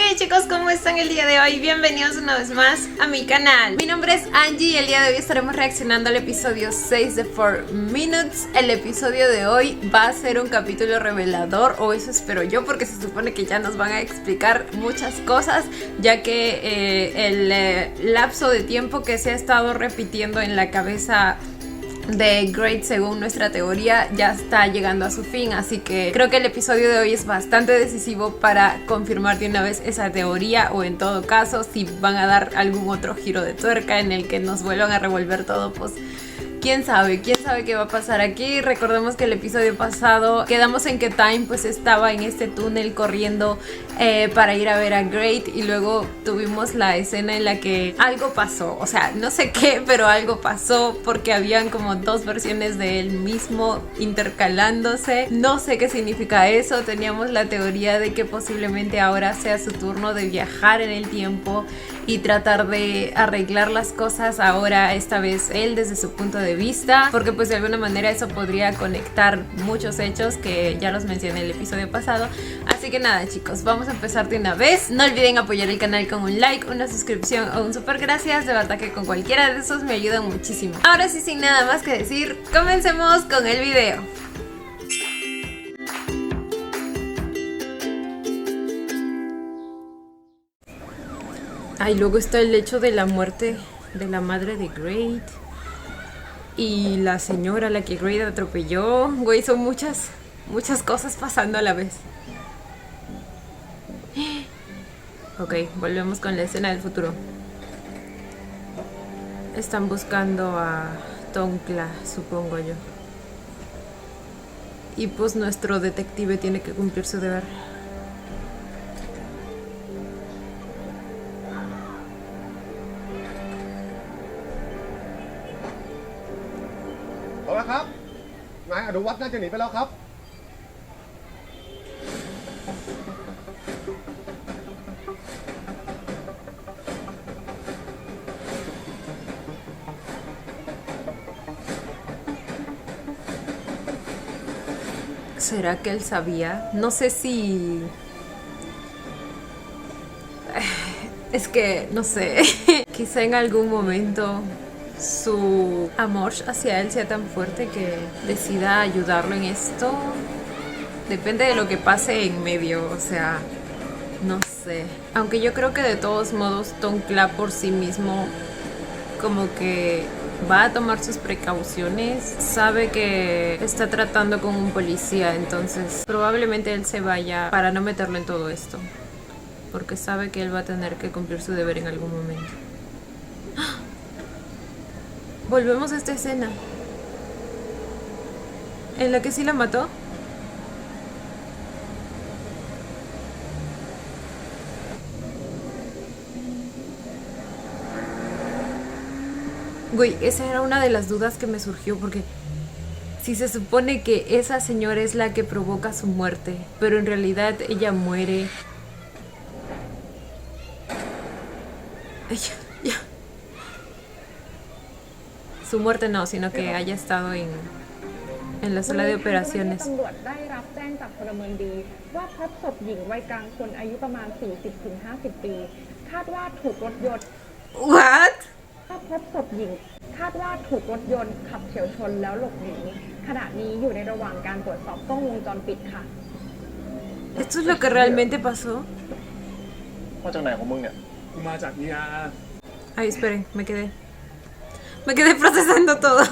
Ok chicos, ¿cómo están el día de hoy? Bienvenidos una vez más a mi canal. Mi nombre es Angie y el día de hoy estaremos reaccionando al episodio 6 de 4 Minutes. El episodio de hoy va a ser un capítulo revelador, o eso espero yo, porque se supone que ya nos van a explicar muchas cosas, ya que el lapso de tiempo que se ha estado repitiendo en la cabeza de Great, según nuestra teoría, ya está llegando a su fin, así que creo que el episodio de hoy es bastante decisivo para confirmar de una vez esa teoría, o en todo caso si van a dar algún otro giro de tuerca en el que nos vuelvan a revolver todo, pues quién sabe qué va a pasar aquí. Recordemos que el episodio pasado quedamos en que Time pues estaba en este túnel corriendo para ir a ver a Great, y luego tuvimos la escena en la que algo pasó, o sea, no sé qué, pero algo pasó porque habían como dos versiones de él mismo intercalándose. No sé qué significa eso. Teníamos la teoría de que posiblemente ahora sea su turno de viajar en el tiempo y tratar de arreglar las cosas ahora, esta vez él desde su punto de vista, porque pues de alguna manera eso podría conectar muchos hechos que ya los mencioné en el episodio pasado. Así que nada chicos, vamos a empezar de una vez. No olviden apoyar el canal con un like, una suscripción o un super gracias, de verdad que con cualquiera de esos me ayudan muchísimo. Ahora sí, sin nada más que decir, comencemos con el video. Ay, luego está el hecho de la muerte de la madre de Great y la señora a la que Great atropelló. Güey, son muchas cosas pasando a la vez. Ok, volvemos con la escena del futuro. Están buscando a Tonkla, supongo yo. Y pues nuestro detective tiene que cumplir su deber. Hola ครับ นายอนุวัฒน์น่าจะหนีไปแล้วครับ ¿Será que él sabía? No sé si... Es que, no sé. Quizá en algún momento su amor hacia él sea tan fuerte que decida ayudarlo en esto. Depende de lo que pase en medio, o sea, no sé. Aunque yo creo que de todos modos Tonkla por sí mismo como que va a tomar sus precauciones, sabe que está tratando con un policía, entonces probablemente él se vaya para no meterlo en todo esto, porque sabe que él va a tener que cumplir su deber en algún momento. ¡Ah! Volvemos a esta escena en la que sí la mató. Güey, esa era una de las dudas que me surgió, porque si se supone que esa señora es la que provoca su muerte, pero en realidad ella muere. Ya. Su muerte no, sino que haya estado en la sala de operaciones. ตำรวจได้รับแจ้งจากพลเมืองดีว่าพบศพหญิงวัยกลางคนอายุประมาณ 40-50 ปี คาดว่าถูกรถยนต์ What? พบศพหญิงคาดว่าถูกรถยนต์ขับเฉี่ยวชนแล้วหลบหนีขณะนี้อยู่ในระหว่างการตรวจสอบกล้องวงจรปิดค่ะ ¿Esto es lo que realmente pasó? มาจากไหนของมึงเนี่ย กูมาจากนีอา Ay, esperen, me quedé procesando todo.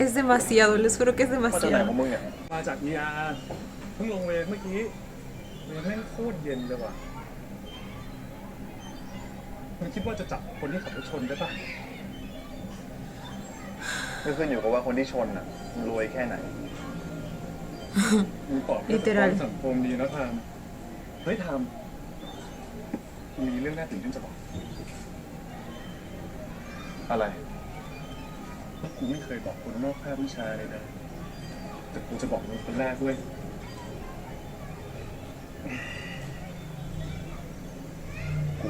Es demasiado, les juro que es มาจากไหน demasiado. ของมึงเนี่ย มาจากนีอาเพิ่งลงเวรเมื่อกี้เวรแม่งโคตรเย็นเลยว่ะมึงคิดว่าจะจับคนที่ขับรถชนได้ปะ ไม่ขึ้นอยู่กับว่าคนที่ชนน่ะรวยแค่ไหน มึงตอบเรื่องของสังคมดีนะทามเฮ้ยทามกูมีเรื่องน่าตื่นเต้นจะบอก อะไร กูไม่เคยบอกคนนอกภาควิชาเลยนะแต่กูจะบอกมึงคนแรกด้วย กู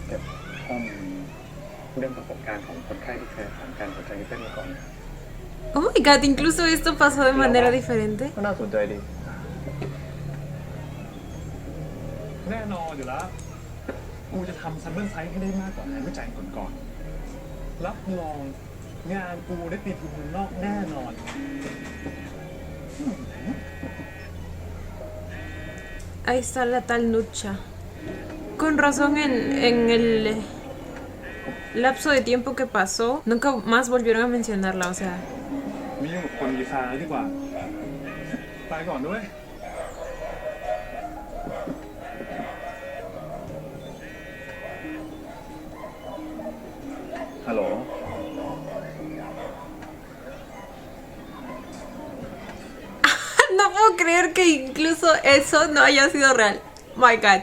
เก็บข้อมูลเรื่องประสบการณ์ของคนไข้ที่เคยผ่านการหัวใจเต้นมาก่อนนะ Oh my god, incluso esto pasó de manera diferente. ก็น่าสนใจดี แน่นอนอยู่แล้ว กูจะทำซัมเมอร์ไซส์ให้ได้มากกว่างานวิจัยก่อนๆรับรองงานกูได้ตีพิมพ์เมืองนอกแน่นอน Ahí está la tal Nucha. Con razón en el lapso de tiempo que pasó, nunca más volvieron a mencionarla, o sea. ไม่ยุ่งกับคนมีฟ้าดีกว่า ไปก่อนด้วย ฮัลโหล No puedo creer que incluso eso no haya sido real. My God.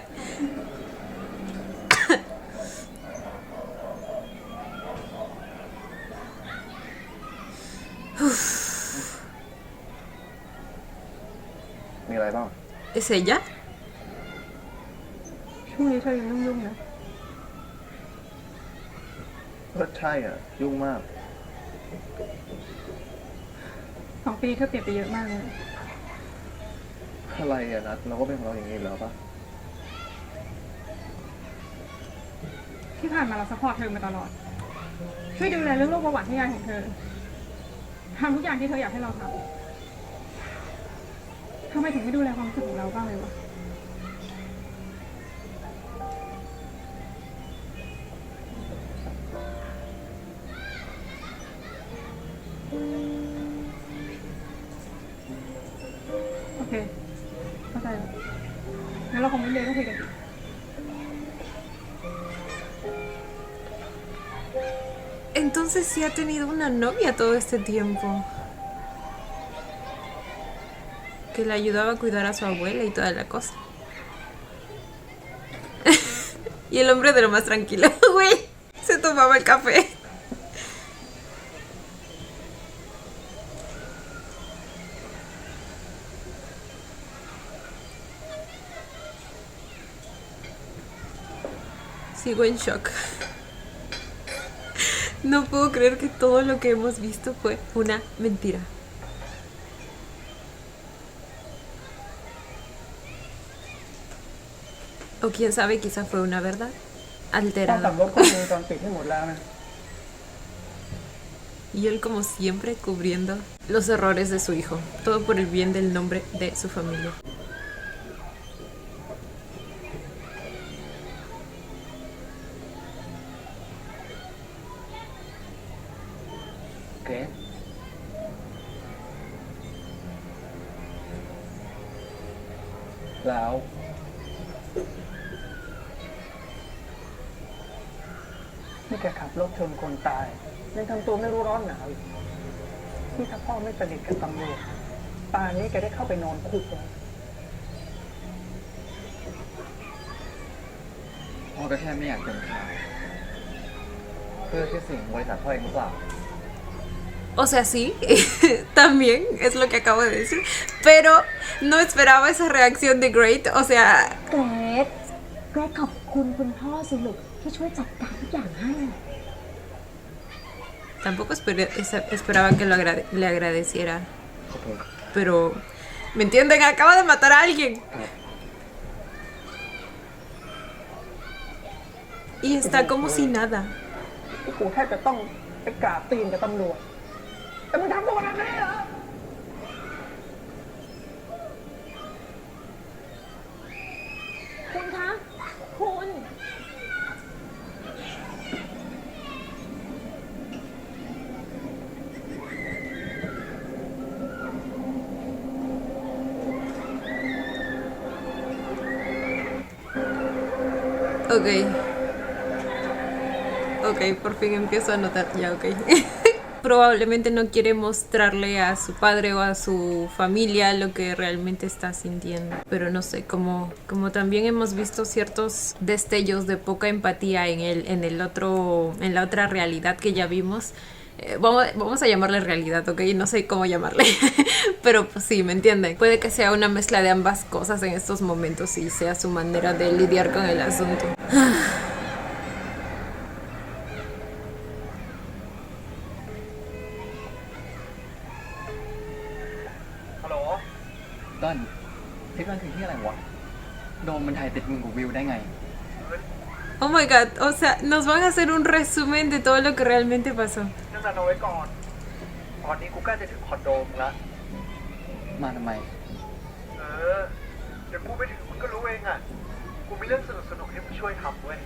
มีอะไรบ้าง ¿Es ella? ช่วงนี้เธอยังยุ่งๆนะ ก็ใช่อ่ะ ยุ่งมาก 2 ปีเธอเปลี่ยนไปเยอะมากเลย อะไรอ่ะนัดเราก็เป็นของเราอย่างนี้อยู่แล้วปะ ที่ผ่านมาเราซัพพอร์ตเธอมาตลอด ช่วยดูแลเรื่องโรคเบาหวานที่ยายของเธอทำทุกอย่างที่เธออยากให้เราทำทำไมถึงไม่ดูแลความรู้สึกของเราบ้างเลยวะ โอเค เข้าใจแล้วงั้นเราคงไม่เลยต้องคุยกันอีก Entonces sí ha tenido una novia todo este tiempo. Que le ayudaba a cuidar a su abuela y toda la cosa. Y el hombre de lo más tranquilo, güey, se tomaba el café. Sigo en shock. No puedo creer que todo lo que hemos visto fue una mentira. O quién sabe, quizá fue una verdad ต้อง alterada. สำรวจกล้องวงจรปิดให้หมดแล้วนะ Y él como siempre cubriendo los errores de su hijo. Todo por el bien del nombre de su familia. เกรซแล้วนี่แกขับรถชนคนตายยังทำตัวไม่รู้ร้อนหนาวอีกที่ถ้าพ่อไม่สนิทกับตำรวจป่านนี้แกได้เข้าไปนอนคุกแล้ว พ่อก็แค่ไม่อยากเป็นข่าวเพื่อชื่อเสียงบริษัทพ่อเองหรือเปล่า O sea, sí, también es lo que acabo de decir. Pero no esperaba esa reacción de Great. O sea, เกรดขอบคุณคุณพ่อสิลูกที่ช่วยจัดการทุกอย่างให้ tampoco esperaba que le agradeciera. ขอบคุณ Pero, ¿me entienden? Acaba de matar a alguien. Y está como si nada. กูแทบจะต้องไปกราบตีนกับตำรวจแต่มึงทำตัวแบบนี้เหรอ คุณคะ คุณ Ok. Ok, por fin empiezo a notar. Ya, ok. Probablemente no quiere mostrarle a su padre o a su familia lo que realmente está sintiendo. Pero no sé, como también hemos visto ciertos destellos de poca empatía en la otra realidad que ya vimos. Vamos a llamarle realidad, ¿ok? No sé cómo llamarle. Pero pues sí, ¿me entienden? Puede que sea una mezcla de ambas cosas en estos momentos y sea su manera de lidiar con el asunto. ฮัลโหล ต้นคลิปนั้นคือที่อะไรวะ โดมมันถ่ายติดมือกับวิวได้ไง Oh my god, o sea, nos van a hacer un resumen de todo lo que realmente pasó. นั่นเอาไว้ก่อน ตอนนี้กูใกล้จะถึงคอนโดมึงละ มาทำไม เดี๋ยวกูไปถึงมึงก็รู้เองอ่ะ กูมีเรื่องสนุกๆให้มึงช่วยทำเว้ย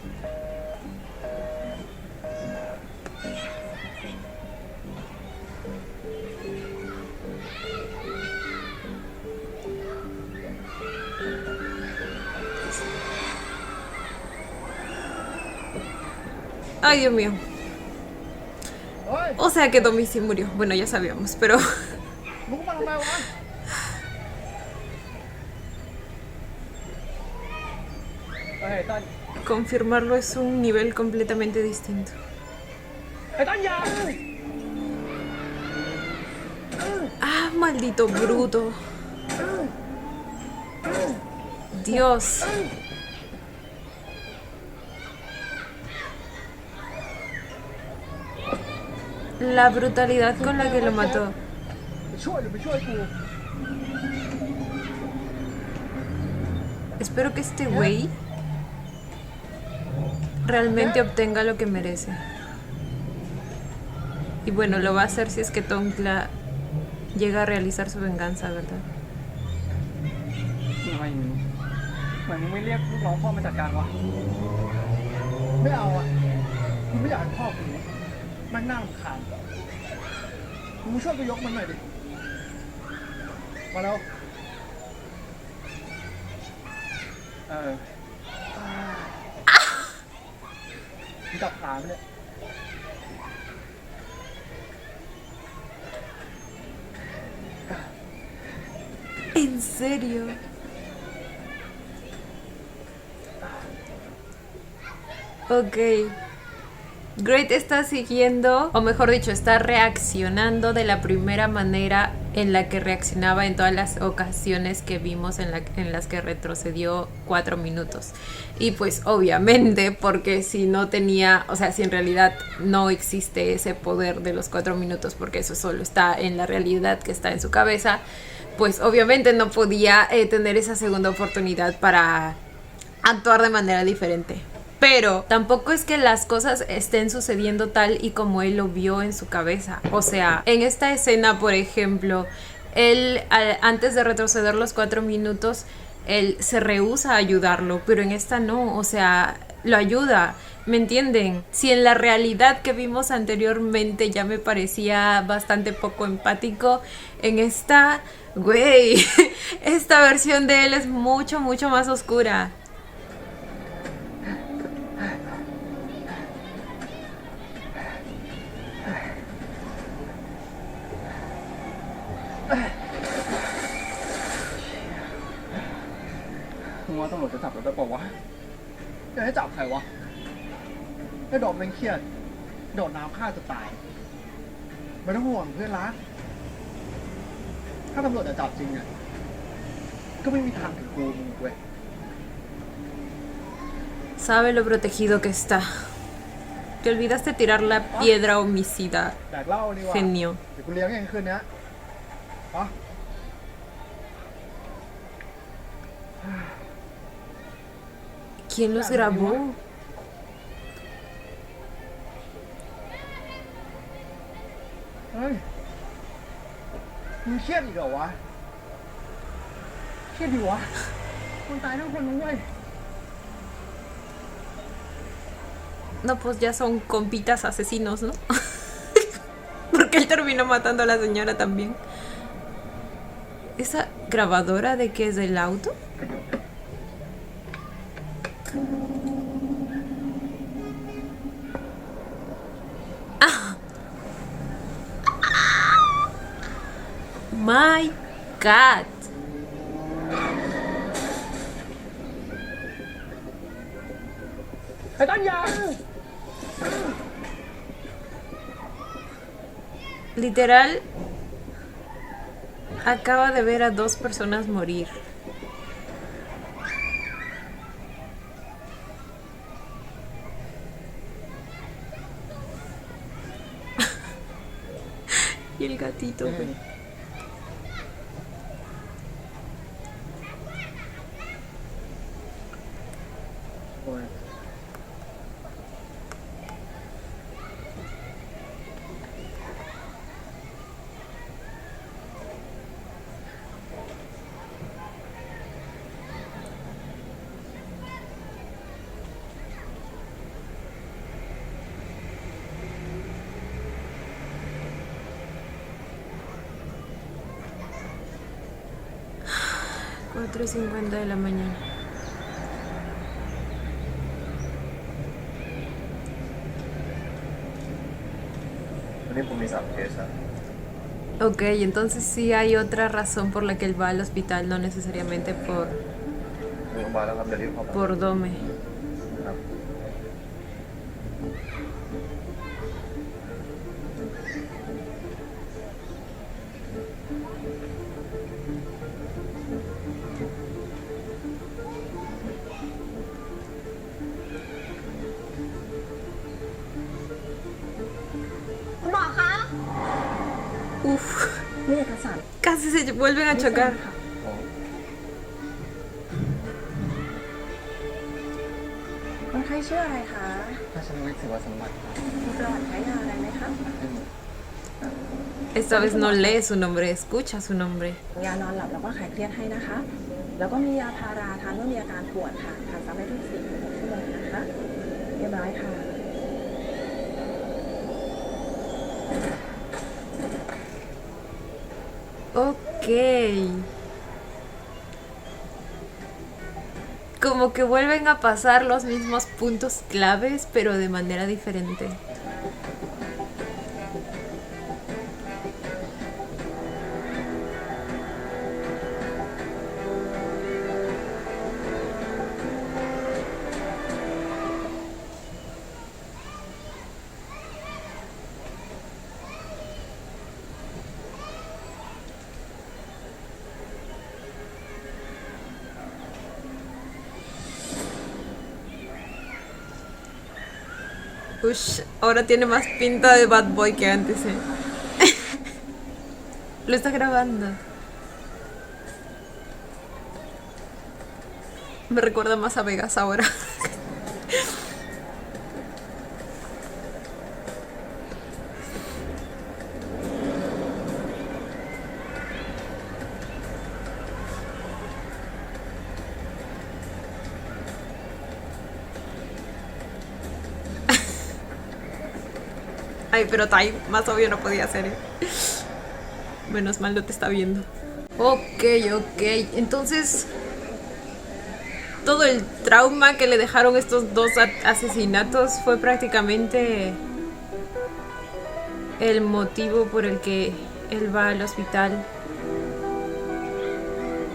Ay, Dios mío. O sea que Tommy sí murió. Bueno, ya sabíamos, pero มึงมาทำไมวะ เฮ้ยต้น confirmarlo es un nivel completamente distinto. ไอ้ต้นยา Ah, maldito bruto. Dios. La brutalidad con la que lo mató. ไปช่วยหรือไปช่วยกู Espero que este güey realmente obtenga lo que merece. Y bueno, lo va a hacer si es que Tonkla llega a realizar su venganza, ¿verdad? ทำไมเหมือนมึงไม่เรียกลูกน้องพ่อมาจัดการวะ ไม่เอาอ่ะกูไม่อยากให้พ่อกูมันน่ารำคาญมึงช่วยกูยกมันหน่อยดิ มาแล้ว มึงจับขามันเนี่ย ¿En serio? Ok. Great está siguiendo, o mejor dicho, está reaccionando de la primera manera en la que reaccionaba en todas las ocasiones que vimos en las que retrocedió 4 minutos. Y pues obviamente, porque si no tenía, o sea, si en realidad no existe ese poder de los 4 minutos, porque eso solo está en la realidad que está en su cabeza, pues obviamente no podía tener esa segunda oportunidad para actuar de manera diferente. Pero tampoco es que las cosas estén sucediendo tal y como él lo vio en su cabeza. O sea, en esta escena, por ejemplo, él antes de retroceder los 4 minutos, él se rehúsa a ayudarlo, pero en esta no, o sea, lo ayuda. ¿Me entienden? Si en la realidad que vimos anteriormente ya me parecía bastante poco empático, en esta, güey, esta versión de él es mucho, mucho más oscura.มึงว่าตำรวจจะจับเราได้ป่าวะจะให้จับใครวะให้โดดเป็นเครียดโดดน้ำฆ่าจะตายไม่ต้องห่วงเพื่อนรักถ้าตำรวจจะจับจริงอ่ะก็ไม่มีทางถึงกูมึงเว้ย Sabe lo protegido que está. Te olvidaste tirar la piedra homicida. แดกเหล้าดีกว่า Genio. เดี๋ยวกูเลี้ยงเองคืนนี้อ๋อ ¿Quién los grabó? เฮ้ยมึงเครียดอีกเหรอวะเครียดดิวะคนตายทั้งคนนะเว้ย No, pues ya son compitas asesinos, ¿no? Porque él terminó matando a la señora también. ¿Esa grabadora de qué es del auto? ¡Ah! My God. Literal, acaba de ver a 2 personas morir. Y el gatito, güey. 4:50 de la mañana. Ok, entonces sí hay otra razón por la que él va al hospital, no necesariamente por Dome. Uf, นี่เอกสาร casi se vuelven a chocar. คนไข้ชื่ออะไรคะ ราชนุวิทย์ศิวสมบัติครับ มีประวัติใช้ยาอะไรไหมคะ Esta vez no lee su nombre, escucha su nombre. ยานอนหลับแล้วก็คลายเครียดให้นะคะ แล้วก็มียาพาราทานเมื่อมีอาการปวดค่ะทานซ้ำได้ทุก4-6 ชั่วโมงนะคะเรียบร้อยค่ะ Ok. Como que vuelven a pasar los mismos puntos claves, pero de manera diferente. Ush, ahora tiene más pinta de bad boy que antes, Lo está grabando. Me recuerda más a Vegas ahora. Ay, pero Time, más obvio no podía ser, Menos mal no te está viendo. Ok. Entonces, todo el trauma que le dejaron estos dos asesinatos fue prácticamente el motivo por el que él va al hospital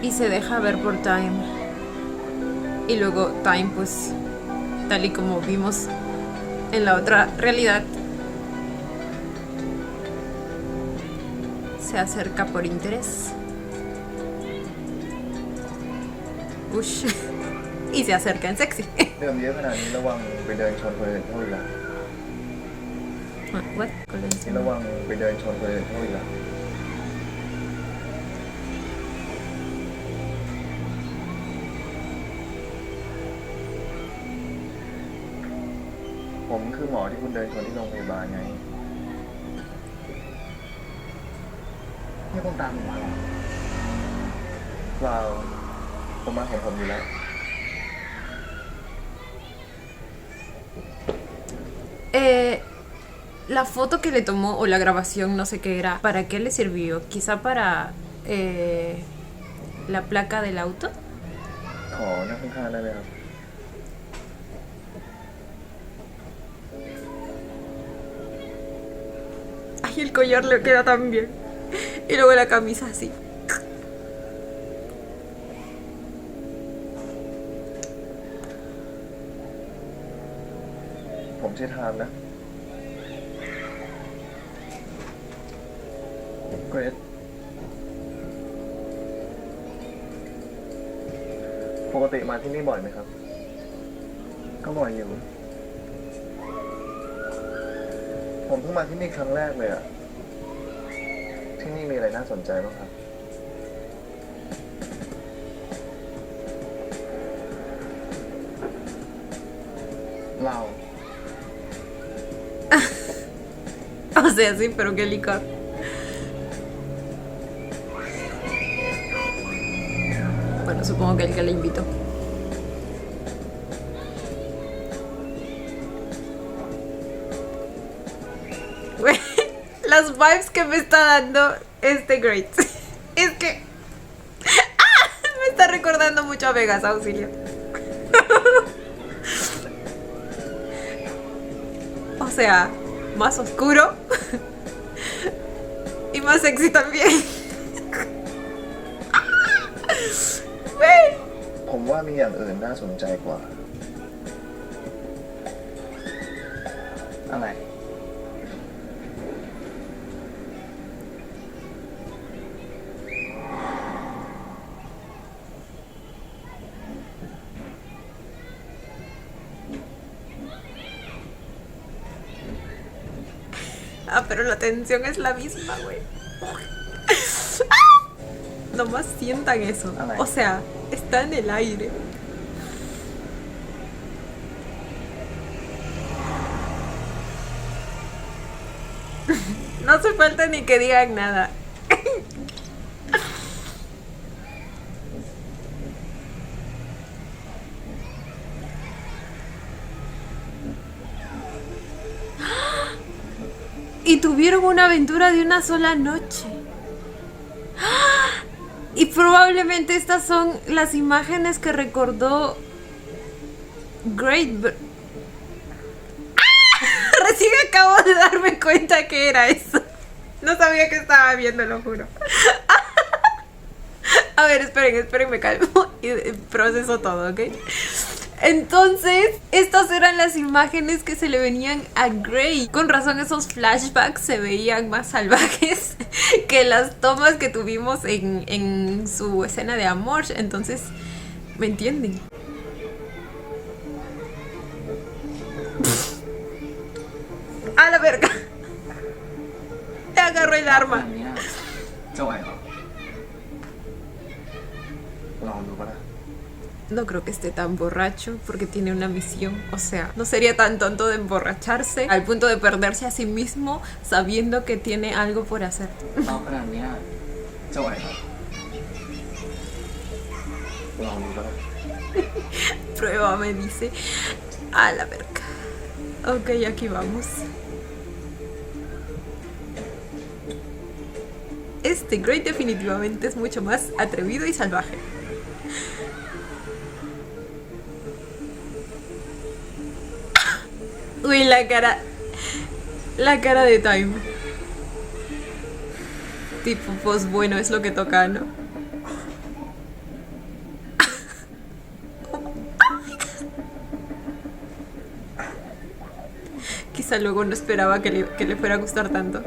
y se deja ver por Time. Y luego Time, pues, tal y como vimos en la otra realidad, se acerca por interés. Ush. Y se acerca en sexy. เดิมเยอะขนาดนี้ระวังไปเดินชนคนอื่นเขาอีกละ What? นี่ระวังไปเดินชนคนอื่นเขาอีกละผมคือหมอที่คุณเดินชนที่โรงพยาบาลไง นี่คุณตามผมมาเหรอ เปล่าผมมาของผมอยู่แล้ว La foto que le tomó o la grabación, no sé qué era, ¿para qué le sirvió? Quizá para la placa del auto. ขอนั่งข้างๆได้ไหมครับ Ay, el collar le queda tan bien. Y luego la camisa así. ผมชื่อทามนะเกรดปกติมาที่นี่บ่อยไหมครับ ก็บ่อยอยู่ ผมเพิ่งมาที่นี่ครั้งแรกเลยอะที่นี่มีอะไรน่าสนใจบ้างครับ เรา O sea, sí, pero qué licor. Bueno, supongo que el que le invitó. Güey, las vibes que me está dando este Great. Es que... ¡Ah! Me está recordando Vegas, auxilio. O sea, más oscuro. Y más sexy también. ผมว่ามีอย่างอื่นน่าสนใจกว่า อะไร Ah, pero la tensión es la misma, güey. Nomás sientan eso. O sea, está en el aire. No hace falta ni que digan nada. Y tuvieron una aventura de una sola noche. Y probablemente estas son las imágenes que recordó Recién acabo de darme cuenta que era eso. No sabía que estaba viendo, lo juro. A ver, esperen, me calmo y proceso todo, ¿ok? Entonces, estas eran las imágenes que se le venían a Grey. Con razón esos flashbacks se veían más salvajes que las tomas que tuvimos en su escena de amor. Entonces, ¿me entienden? ¡A la verga! Te agarró el arma. เนี่ยจะไหวเหรอ ลองดูปะล่ะ No creo que esté tan borracho porque tiene una misión. O sea, no sería tan tonto de emborracharse al punto de perderse a sí mismo sabiendo que tiene algo por hacer. เราขนาดเนี้ยจะไหวเหรอ ลองดูปะล่ะ Prueba, me dice. A la verga. Ok, aquí vamos. Este Grey definitivamente es mucho más atrevido y salvaje. Uy, la cara de Time. Tipo, pues bueno, es lo que toca, ¿no? Quizá luego no esperaba que le fuera a gustar tanto.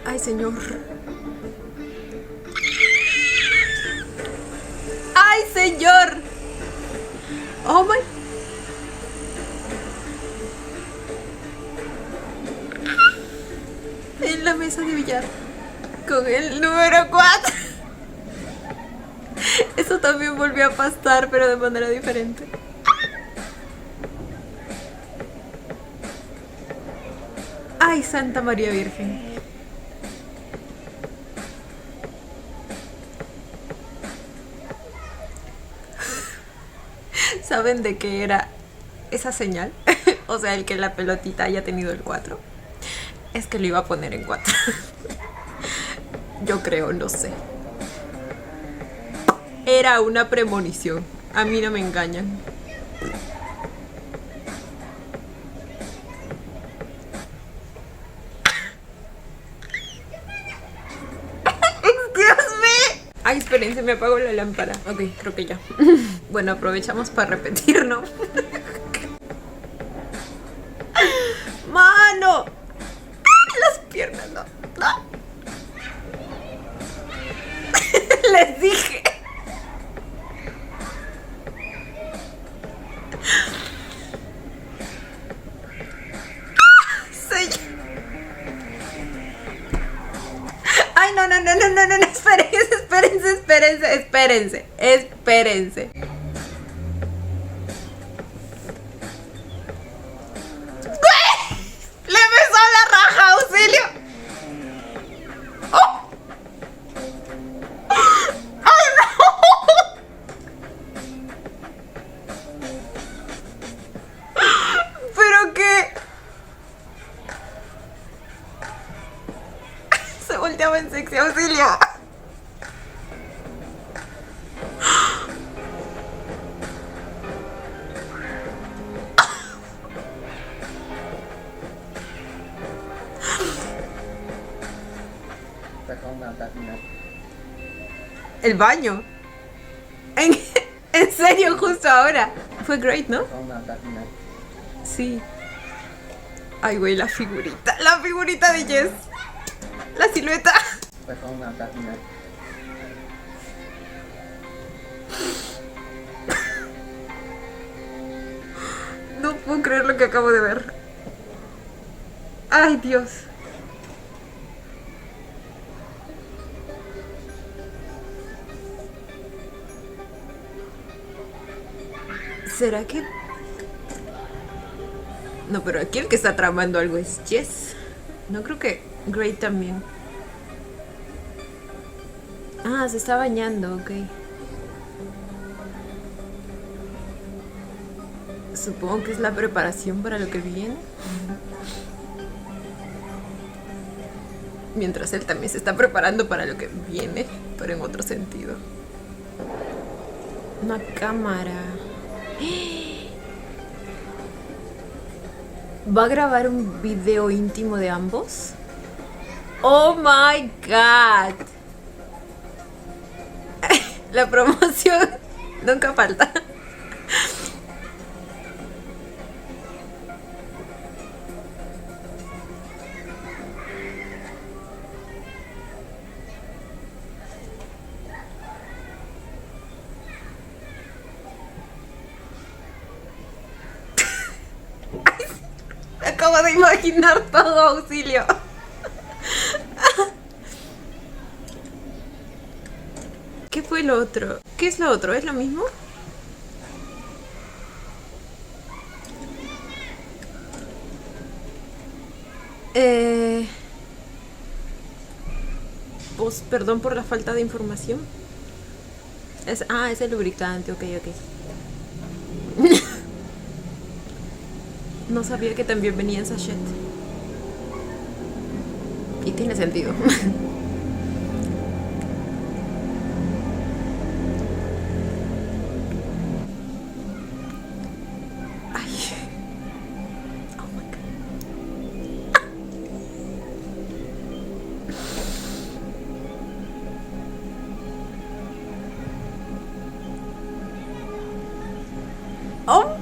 Ay, señor. ¡Ay, señor! Oh my. En la mesa de billar. Con el número 4. Eso también volvió a pasar, pero de manera diferente. Ay, Santa María Virgen. ¿Saben de qué era esa señal? O sea, el que la pelotita haya tenido el 4. Es que lo iba a poner en 4. Yo creo, no sé. Era una premonición. A mí no me engañan. Excuse me. Ay, esperen, se me apagó la lámpara. Ok, creo que ya. Bueno, aprovechamos para repetir, ¿no? ¡Mano! Las piernas, no. Les dije. Ay, no, espérense. ¡Le besó la raja, auxilio! ¡Oh! ¡Ay, no! ¿Pero qué? Se volteaba en sexy, auxilio. El baño. En, en serio, justo ahora. Fue great, ¿no? ห้องน้ำจากที่ไหน Sí. Ay, güey, la figurita. La figurita de Jess. La silueta. ไปเข้าห้องน้ำจากที่ไหน No puedo creer lo que acabo de ver. Ay, Dios. ¿Será que...? No, pero aquí el que está tramando algo es Jess. No creo que Grey también. Ah, se está bañando, ok. Supongo que es la preparación para lo que viene. Mientras él también se está preparando para lo que viene, pero en otro sentido. Una cámara. ¿Va a grabar un video íntimo de ambos? ¡Oh my god! La promoción nunca falta. Me acabo de imaginar todo, auxilio. ¿Qué fue lo otro? ¿Qué es lo otro? ¿Es lo mismo? Pues perdón por la falta de información. Es el lubricante, ok. No sabía que también venía en sachet. Y tiene sentido. Ay. Oh my God. Oh.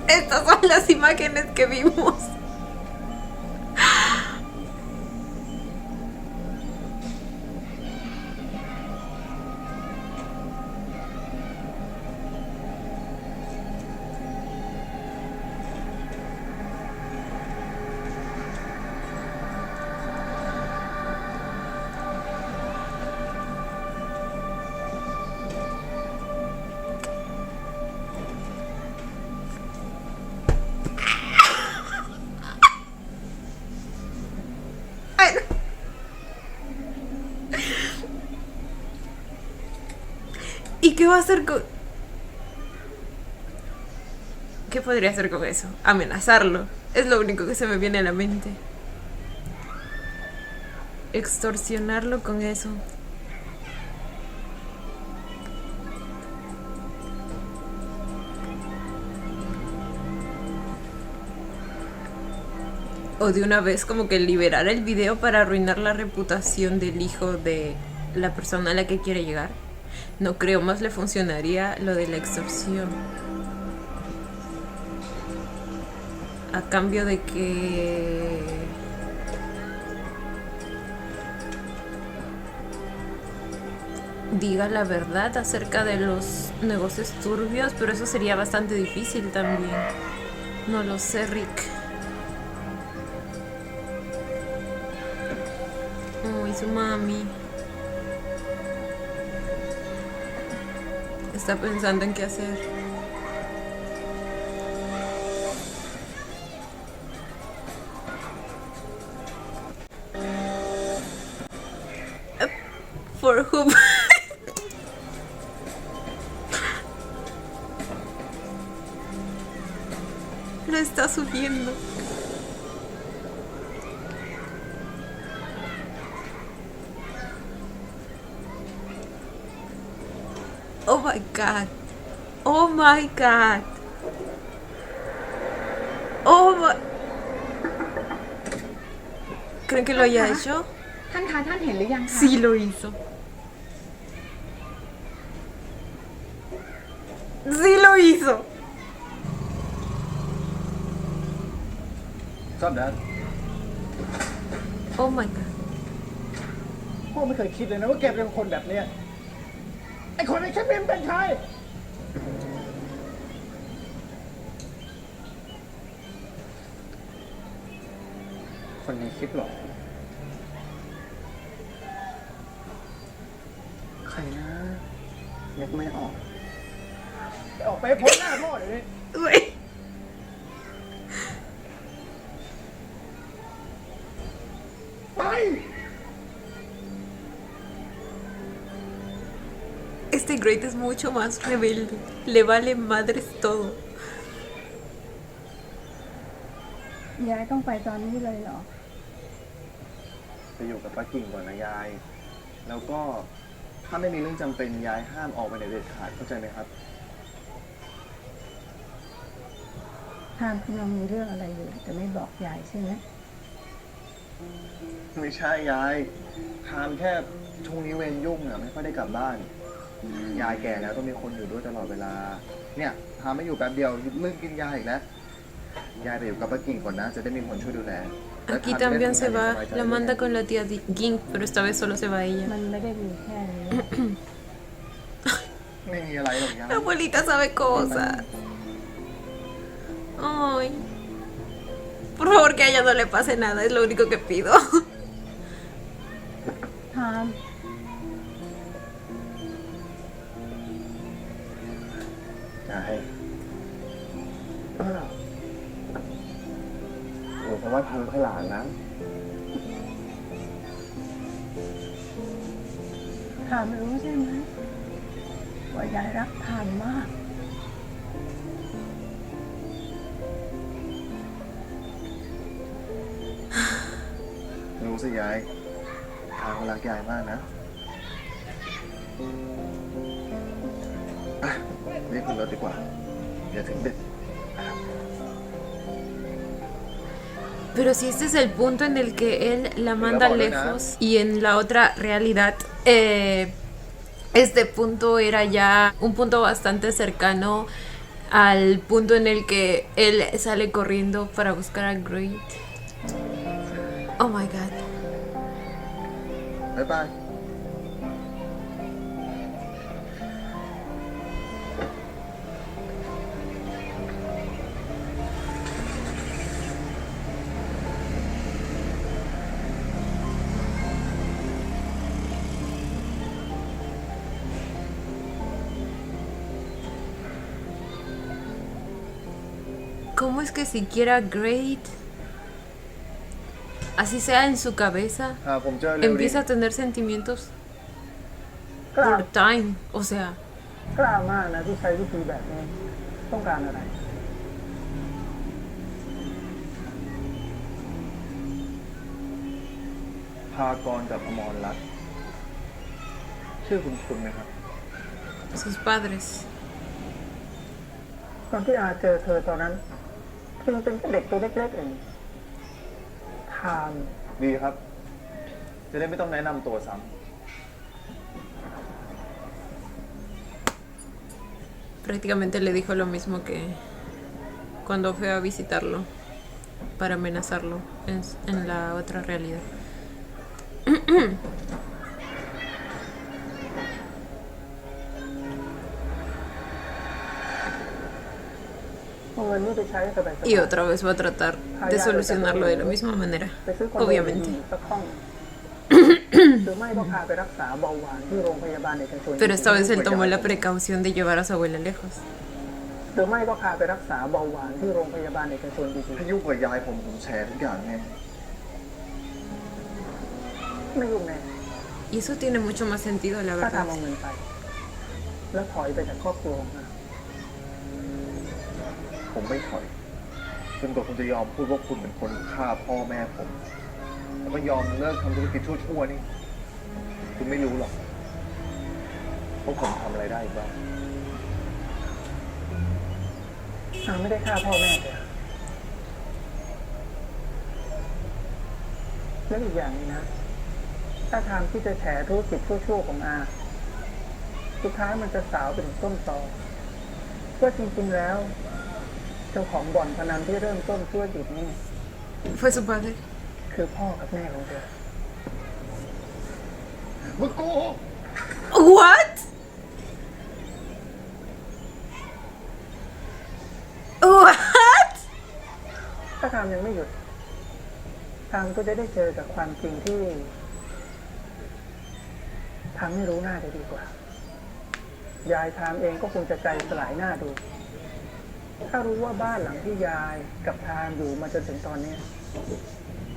Estas son las imágenes que vimos. ¿Y qué va a hacer con...? ¿Qué podría hacer con eso? Amenazarlo. Es lo único que se me viene a la mente. Extorsionarlo con eso. O de una vez como que liberar el video para arruinar la reputación del hijo de la persona a la que quiere llegar. No creo, más le funcionaría lo de la extorsión. A cambio de que... diga la verdad acerca de los negocios turbios, pero eso sería bastante difícil también. No lo sé, Rick. Uy, su mami. Está pensando en qué hacer. For whom? Lo está subiendo. Oh my god. Oh my god. ¿Creen que lo haya hecho? ท่านคะท่านเห็นหรือยังคะ Sí lo hizo. Sí lo hizo. ชอบนั้น Oh my god. พ่อไม่เคยคิดเลยนะว่าแกเป็นคนแบบเนี้ยไอ้คนในแคปเปนเป็นใคร คนนี้คิดหรอ ใครนะนึกไม่ออก ไปออกไปพ้นหน้าพ่อเดี๋ยวนี้ Güey. Este Great es mucho más rebelde. Le vale madres todo. ยายต้องไปตอนนี้เลยเหรอ ไปอยู่กับป้ากิ่งก่อนนะยาย แล้วก็ถ้าไม่มีเรื่องจำเป็นยายห้ามออกไปไหนเด็ดขาดเข้าใจไหมครับ ทามกำลังมีเรื่องอะไรอยู่แต่ไม่บอกยายใช่ไหม ไม่ใช่ยายทามแค่ช่วงนี้เวรยุ่งอ่ะไม่ค่อยได้กลับบ้าน ยายแก่แล้วต้องมีคนอยู่ด้วยตลอดเวลา เนี่ยทามไม่อยู่แป๊บเดียวเรื่องกินยาอีกแล้ว ยายไปอยู่กับป้ากิ่งก่อนนะ จะได้มีคนช่วยดูแล Aquí también se va. La manda con la tía Ging, pero esta vez solo se va ella. มันไม่ได้มีแค่นี้ ไม่มีอะไรหรอกยาย La abuelita sabe cosas. Ay. Por favor, que a ella no le pase nada, es lo único que pido. ทาม ยายหนูเพราะว่าทำเพื่อหลานนะ ทามรู้ใช่ไหมว่ายายรักทามมาก รู้สิยายทางรักยายมากนะอ่ะเรียกขึ้นรถดีกว่า เดี๋ยวถึงดึก Pero si este es el punto en el que él la manda lejos y en la otra realidad, este punto era ya un punto bastante cercano al punto en el que él sale corriendo para buscar a Great. Oh my god. บ๊ายบาย ¿Cómo es que siquiera Great, así sea en su cabeza, ผมเจอเร็วดิ empieza a tener sentimientos กล้า por time? O sea, กล้ามากนะที่ใช้วิธีแบบนี้ ต้องการอะไร พากรกับอมรรัตน์ชื่อคุณไหมครับ sus padres. ตอนที่อาเจอเธอตอนนั้นเธอเป็นแค่เด็กตัวเล็กๆเองทาม ดีครับ จะได้ไม่ต้องแนะนำตัวซ้ Prácticamente le dijo lo mismo que cuando fue a visitarlo para amenazarlo en la otra realidad. เอาเงินนี่ไปใช้สบายๆ Y otra vez va a tratar de solucionarlo de la misma manera, ไปซื้อคอนโด obviamente. สักห้อง หรือไม่ก็พาไปรักษาเบาหวานที่โรงพยาบาลเอกชน Pero esta vez él tomó la precaución de llevar a su abuela lejos. หรือไม่ก็พาไปรักษาเบาหวานที่โรงพยาบาลเอกชนดี ำถ้ายุ่งกับยายผมแชร์ทุกอย่างไง ๆไม่ยุ่งแน่ Y eso tiene mucho más sentido, la ถ้า verdad. ทำเอาเงินไป แล้วถอยไปจากครอบครัวของเรา ผมไม่ถอยจนกว่าคุณจะยอมพูดว่าคุณเป็นคนฆ่าพ่อแม่ผม แล้วก็ยอมเลิกทำธุรกิจชั่วๆนี่ คุณไม่รู้หรอกว่าผมทำอะไรได้บ้าง ทามไม่ได้ฆ่าพ่อแม่เธอ แล้วอีกอย่างนี้นะ ถ้าทางที่จะแฉธุรกิจชั่วๆของอาสุดท้ายมันจะสาวเป็นต้นตอว่าจริงๆแล้ว เจ้าของบ่อนพนันที่เริ่มต้นธุรกิจนี้ Fue su padre. คือพ่อกับแม่ของเธอ มึงโกหก What? What? ถ้าทามยังไม่หยุดทามก็จะได้เจอกับความจริงที่ทามไม่รู้หน้าจะดีกว่า ยายทามเองก็คงจะใจสลายหน้าดู ถ้ารู้ว่าบ้านหลังที่ยายกับทามอยู่มาจนถึงตอนนี้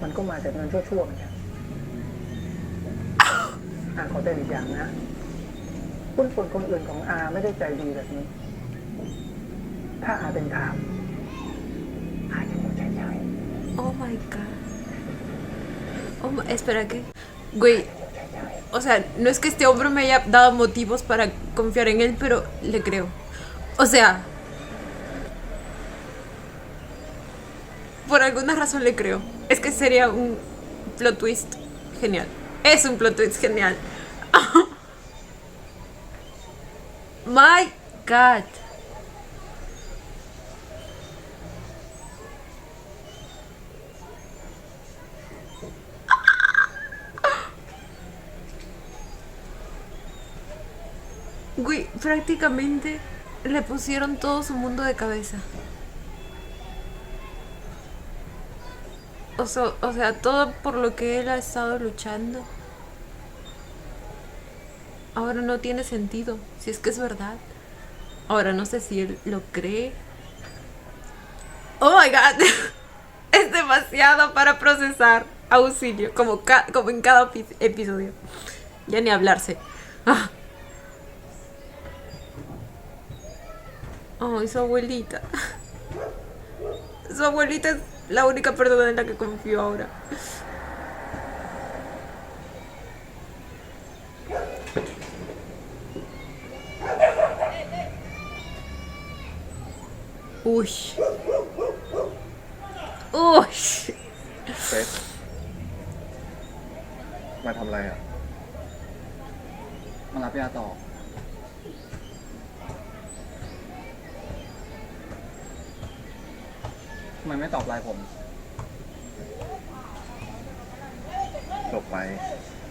มันก็มาจากเงินชั่วๆเหมือนกันอาขอเตือนอีกอย่างนะหุ้นส่วนคนอื่นของอาไม่ได้ใจดีแบบนี้ ถ้าอาเป็นทามอาจะหัวใจใหญ่ Oh my god. Espera, ¿qué? Güey, o sea, no es que este hombre me haya dado motivos para confiar en él, pero le creo. O sea, por alguna razón le creo. Es que sería un plot twist genial. Es un plot twist genial. My god. Güey, prácticamente le pusieron todo su mundo de cabeza. O sea, todo por lo que él ha estado luchando. Ahora no tiene sentido, si es que es verdad. Ahora no sé si él lo cree. Oh my god. Es demasiado para procesar. Auxilio, como en cada episodio. Ya ni hablarse. Ah. Oh, y su abuelita. Su abuelita es la única persona en la que confío ahora. Uy. Uy. เฟสมาทำอะไรอ่ะ มารับยาต่อ ทำไมไม่ตอบไลน์ผม จบไป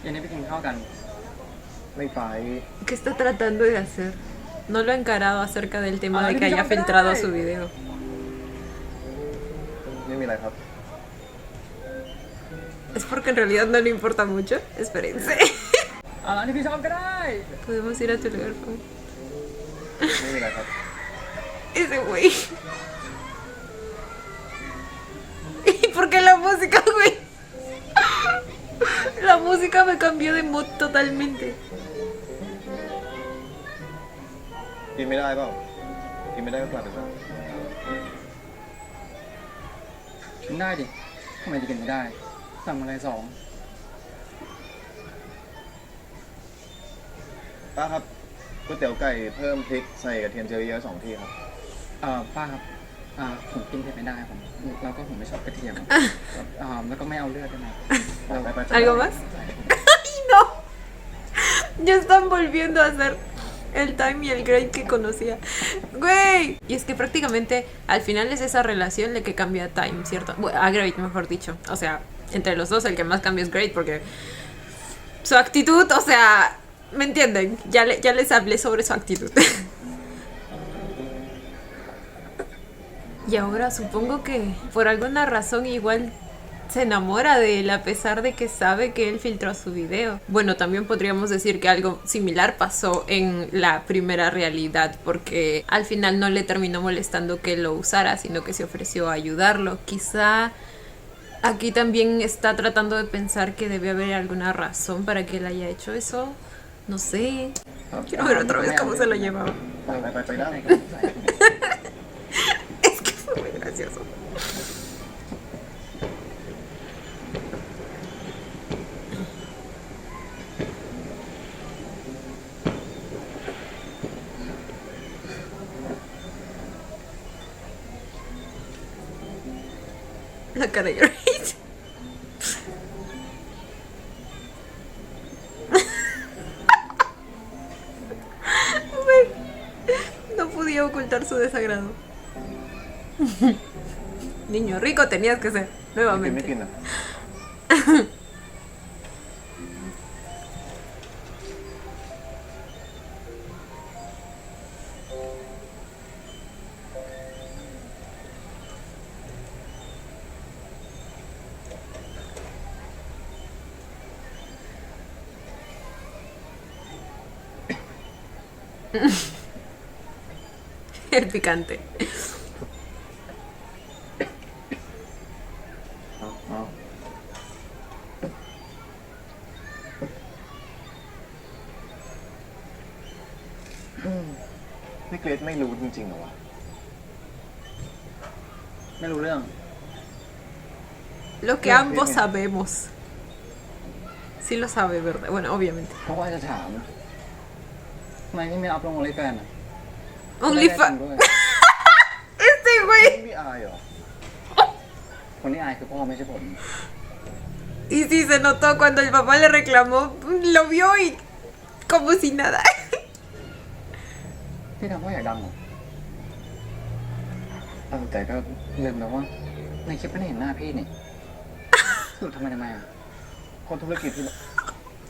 เย็นนี้ไปกินข้าวกัน ไม่ไป ¿Qué está tratando de hacer? No lo ha encarado acerca del tema de que haya filtrado su video. ไม่มีอะไรครับ ¿Es porque en realidad no le importa mucho? Espérense. เอาร้านที่พี่ชอบก็ได้ Podemos ir a tu lugar favorito. ไม่มีอะไรครับ Ese güey. ¿Y por qué la música, güey? La música me cambió de mood totalmente. กินไม่ได้เปล่า กินไม่ได้ก็กลับไปซะ กินได้ดิ ทำไมจะกินไม่ได้ สั่งอะไรสอง ป้าครับก๋วยเตี๋ยวไก่เพิ่มพริกใส่กระเทียมเจียวเยอะ2 ที่ครับ ป้าครับ ผมกินเผ็ดไม่ได้ผมแล้วก็ผมไม่ชอบกระเทียม แล้วก็ไม่เอาเลือดได้ไหม ¿Algo más? ¡Ay, no! Ya están volviendo a hacer el Time y el Great que conocía. ¡Güey! Y es que prácticamente al final es esa relación la que cambia a Time, ¿cierto? Bueno, a Great, mejor dicho. O sea, entre los dos el que más cambia es Great porque su actitud, o sea, ¿me entienden? Ya les hablé sobre su actitud. Y ahora supongo que por alguna razón igual se enamora de él a pesar de que sabe que él filtró su video. Bueno, también podríamos decir que algo similar pasó en la primera realidad porque al final no le terminó molestando que lo usara, sino que se ofreció a ayudarlo. Quizá aquí también está tratando de pensar que debe haber alguna razón para que él haya hecho eso. No sé. Quiero ver otra vez cómo se lo llevaba. ไปได้ Es que fue muy gracioso. La cara de Great. ocultar su desagrado. Niño rico tenías que ser, ไม่ nuevamente. กินอ่ะ El picante. เอานี่เกรซไม่รู้จริงๆเหรอวะ ไม่รู้เรื่อง Lo que ambos sabemos. Sí lo sabe, ¿verdad? Bueno, obviamente. เพราะว่าจะถามทำไมที่ไม่อัพลงโอลิแฟนอ่ะ OnlyFans. ด้วย Este güey. ไม่อายเหรอ คนที่อายคือพ่อไม่ใช่ผม Y sí se notó cuando el papá le reclamó. Lo vio y como si nada. ที่ทำเพราะอยากดังเหรอแต่ก็ลืมแล้วว่าในคลิปไม่ได้เห็นหน้าพี่นี่สรุปทำไมอ่ะ คนธุรกิจที่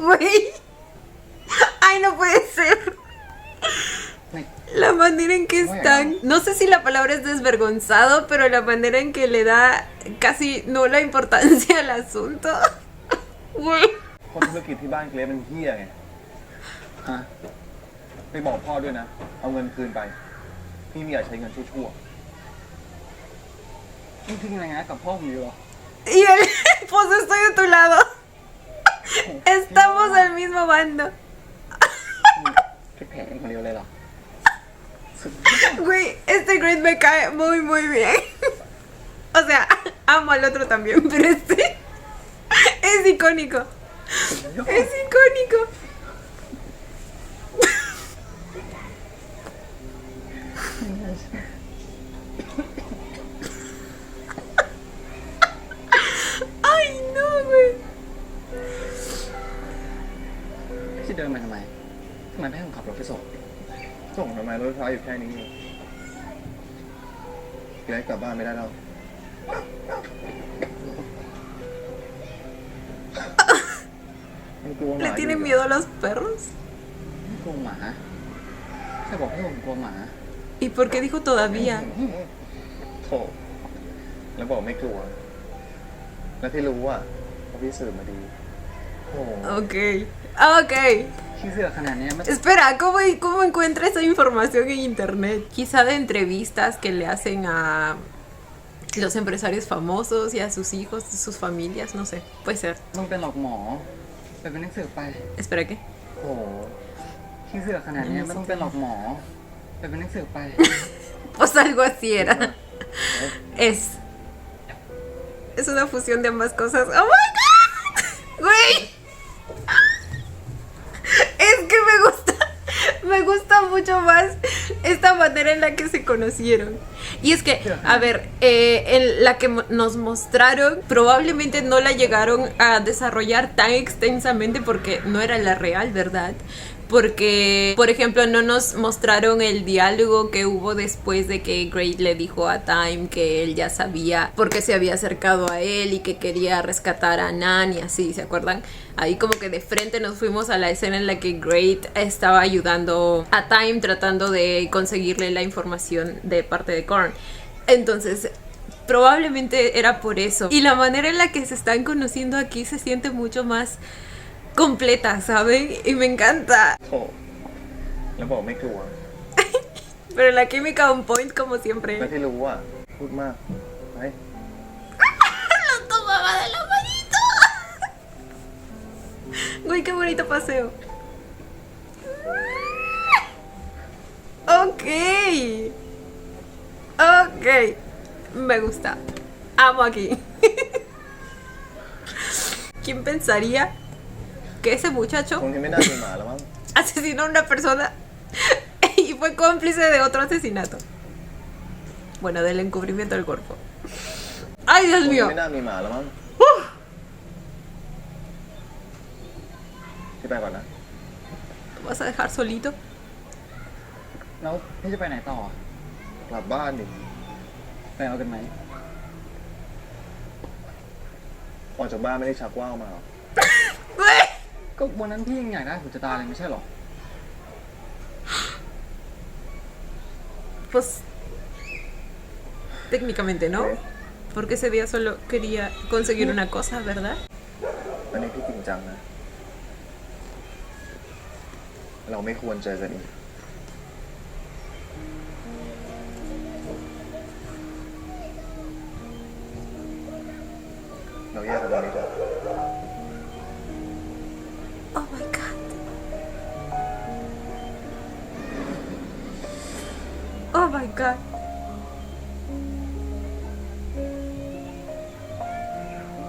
Güey. Ay, no puede ser. La manera en que están. No sé si la palabra es desvergonzado, pero la manera en que le da casi nula importancia al asunto. Güey. คนธุรกิจที่บ้านเกรซมันเฮี้ยไง ฮะ ไปบอกพ่อด้วยนะ เอาเงินคืนไป พี่ไม่อยากใช้เงินชั่ว นี่ทิ้งอะไรนะกับพ่อผมอยู่เหรอ Y él, pues estoy de tu lado. Estamos al mismo bando. คิดแผลเองคนเดียวเลยเหรอ Güey, este Great me cae muy, muy bien. O sea, amo al otro también, pero este es icónico. Es icónico. Ay, no, güey. ที่เดินมาทำไมไม่ให้ผมขับรถไปส่ง ๆส่งทำไมรถไฟฟ้าอยู่แค่นี้เกรซกลับบ้านไม่ได้แล้วมันกลัวห ¿Le มา tiene อยู่ miedo a los perros? ไม่กลัวหมาแค่บอกให้ผมกลัวหมา ¿Y por qué dijo todavía? โถแล้วบอกไม่กลัว แล้วที่รู้อ่ะเพราะพี่สืบมาดีโอ้ Ok. Ok. ขี้เสือกขนาดเนี้ยไม่ Espera, ¿cómo encuentra esa información en internet? Quizá de entrevistas que le hacen a los empresarios famosos y a sus hijos, sus familias, no sé. Puede ser. ต้องเป็นหรอกหมอไปเป็นหนังสือไป Espera, ¿qué? โอ้ ขี้เสือกขนาดเนี้ยไม่ต้องเป็นหรอกหมอไปเป็นหนังสือไป Pues algo así era. Es una fusión de ambas cosas. ¡Oh my god! ¡Güey! Es que me gusta mucho más esta manera en la que se conocieron. Y es que, a ver, en la que nos mostraron, probablemente no la llegaron a desarrollar tan extensamente porque no era la real, ¿verdad? Porque, por ejemplo, no nos mostraron el diálogo que hubo después de que Great le dijo a Time que él ya sabía por qué se había acercado a él y que quería rescatar a Nan y así, ¿se acuerdan? Ahí como que de frente nos fuimos a la escena en la que Great estaba ayudando a Time tratando de conseguirle la información de parte de Korn. Entonces, probablemente era por eso. Y la manera en la que se están conociendo aquí se siente mucho más completa, ¿saben? Y me encanta. โถแล้วบอกไม่กลัว Pero la química on point como แล้ว siempre. ที่รู้อ่ะพูดมากไป Lo tomaba de la manito. Güey, qué bonito paseo. Ok. Ok. Me gusta. Amo aquí. ¿Quién pensaría que ese ค muchacho งจะไม่น่ามีหมาแล้วมั้ง asesinó a una persona y fue cómplice de otro asesinato? Bueno, del encubrimiento del cuerpo. ¡Ay, ค Dios งจะ mío! ไม่น่ามีหมาแล้วมั้งพี่ไปก่อนนะ ¿Vas a dejar solito? แล้วพี่จะไปไหนต่อ กลับบ้านดิ ไปเอากันไหม ออกจากบ้านไม่ได้ชักว่าวมาหรอ ก็วันนั้นพี่ยังอยากได้หูจะตาเลยไม่ใช่หรอ Pues técnicamente no, porque ese día solo quería conseguir una cosa, ¿verdad? อันนี้พี่จริงจังนะ เราไม่ควรเจอกันอีก เราแยกกันตรงนี้เถอะ Oh my god. Oh my god.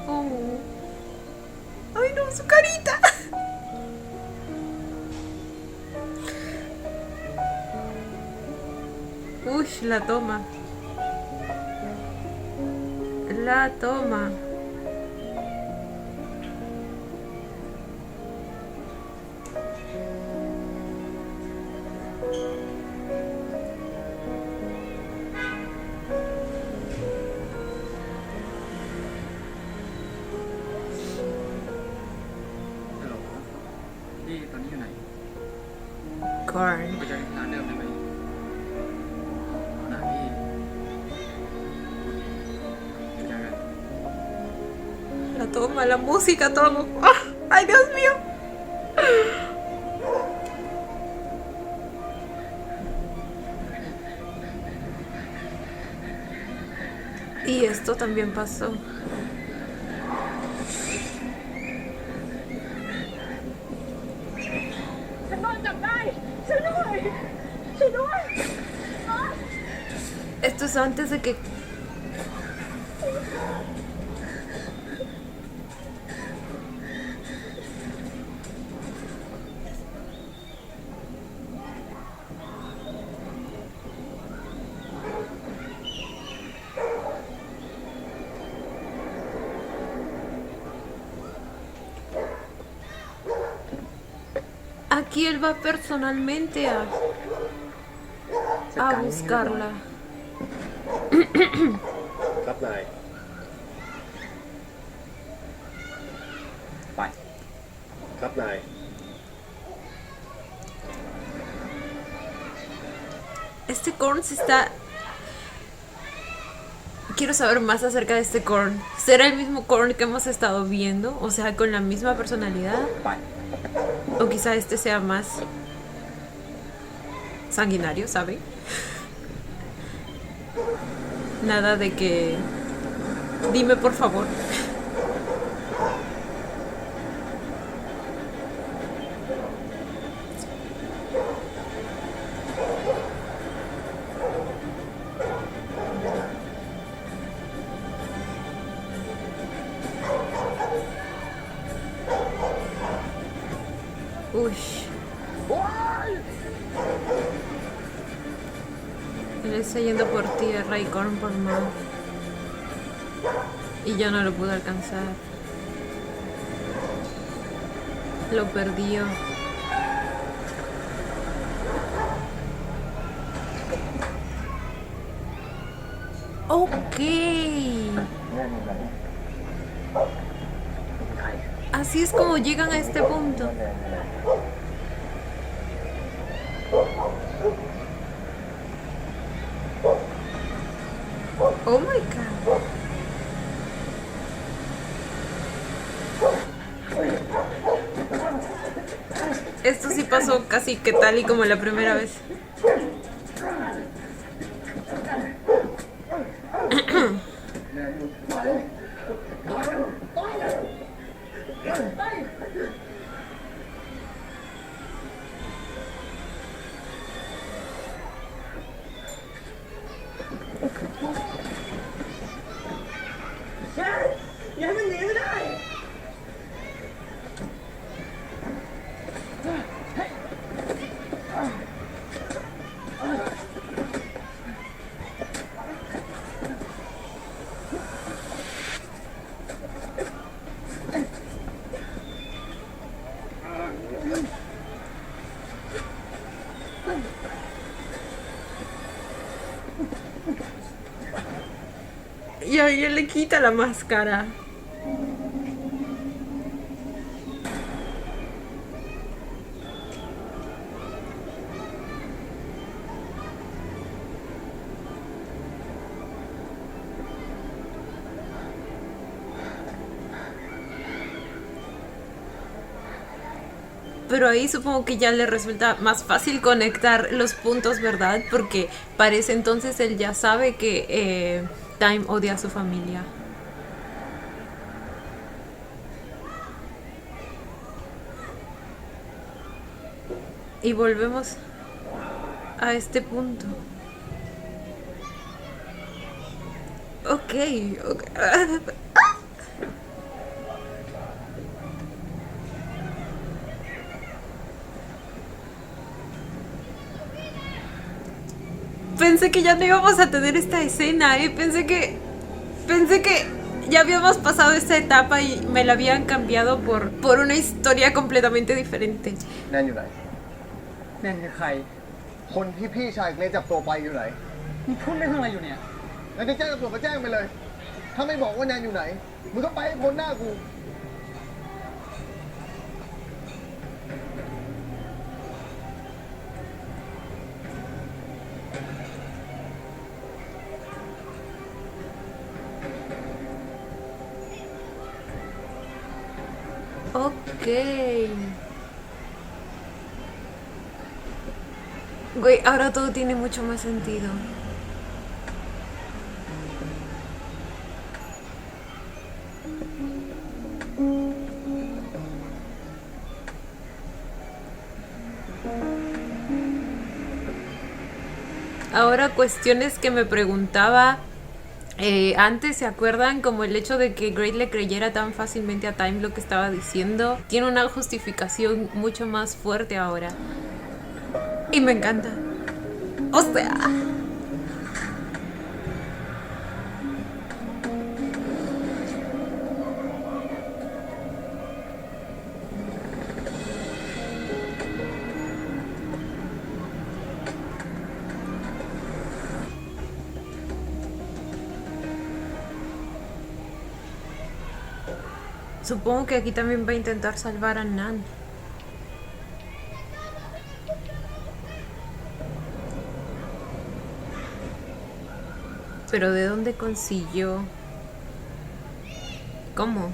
Oh. Ay no, su carita. Uy, la toma. La toma. Corn. ไปเจอกันร้านเดิมได้ไหมนะพี่ไปเจอกัน La toma, la música, todo. ¡Ah! ¡Ay, Dios mío! Y esto también pasó. ฉันโดนจับได้ช่วยด้วยช่วยด้วย Esto es antes de que... Aquí él va personalmente a buscarla. ครับนาย ไป ครับนาย Este corn se está... Quiero saber más acerca de este corn. ¿Será el mismo corn que hemos estado viendo? O sea, con la misma personalidad. ไป O quizá este sea más sanguinario, ¿sabe? Nada de que... Dime por favor. Uy. Él está yendo por tierra y corn por mar. Y ya no lo pudo alcanzar. Lo perdió. Ok. Así es como llegan a este punto. Oh my god. Esto sí pasó casi que tal y como la primera vez. ya le quita la máscara. Pero ahí supongo que ya le resulta más fácil conectar los puntos, ¿verdad? Porque parece entonces él ya sabe que Time odia a su familia. Y volvemos a este punto. Ok. Pensé que ya no íbamos a tener esta escena, pensé que ya habíamos pasado esta etapa y me la habían cambiado por una historia completamente diferente. แนนอยู่ไหน แนนคือใคร คนที่พี่ชายเกรซจับตัวไปอยู่ไหน มึงพูดเรื่องอะไรอยู่เนี่ย แล้วจะแจ้งตำรวจก็แจ้งไปเลย ถ้าไม่บอกว่าแนนอยู่ไหนมึงก็ไปให้พ้นหน้ากู Ok. Güey, ahora todo tiene mucho más sentido. Ahora cuestiones que me preguntaba antes, ¿se acuerdan? Como el hecho de que Great le creyera tan fácilmente a Time lo que estaba diciendo. Tiene una justificación mucho más fuerte ahora. Y me encanta. O sea... Supongo que aquí también va a intentar salvar a Nan. Pero ¿de dónde consiguió? ¿Cómo?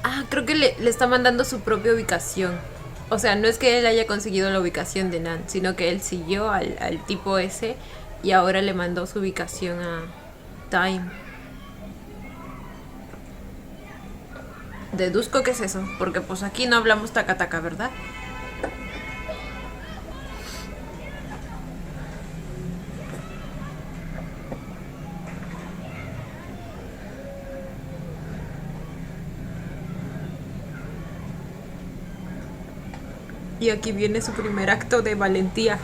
Ah, creo que le está mandando su propia ubicación. O sea, no es que él haya conseguido la ubicación de Nan, sino que él siguió al tipo ese y ahora le mandó su ubicación a Time. Deduzco que es eso, porque pues aquí no hablamos taca-taca, ¿verdad? Y aquí viene su primer acto de valentía.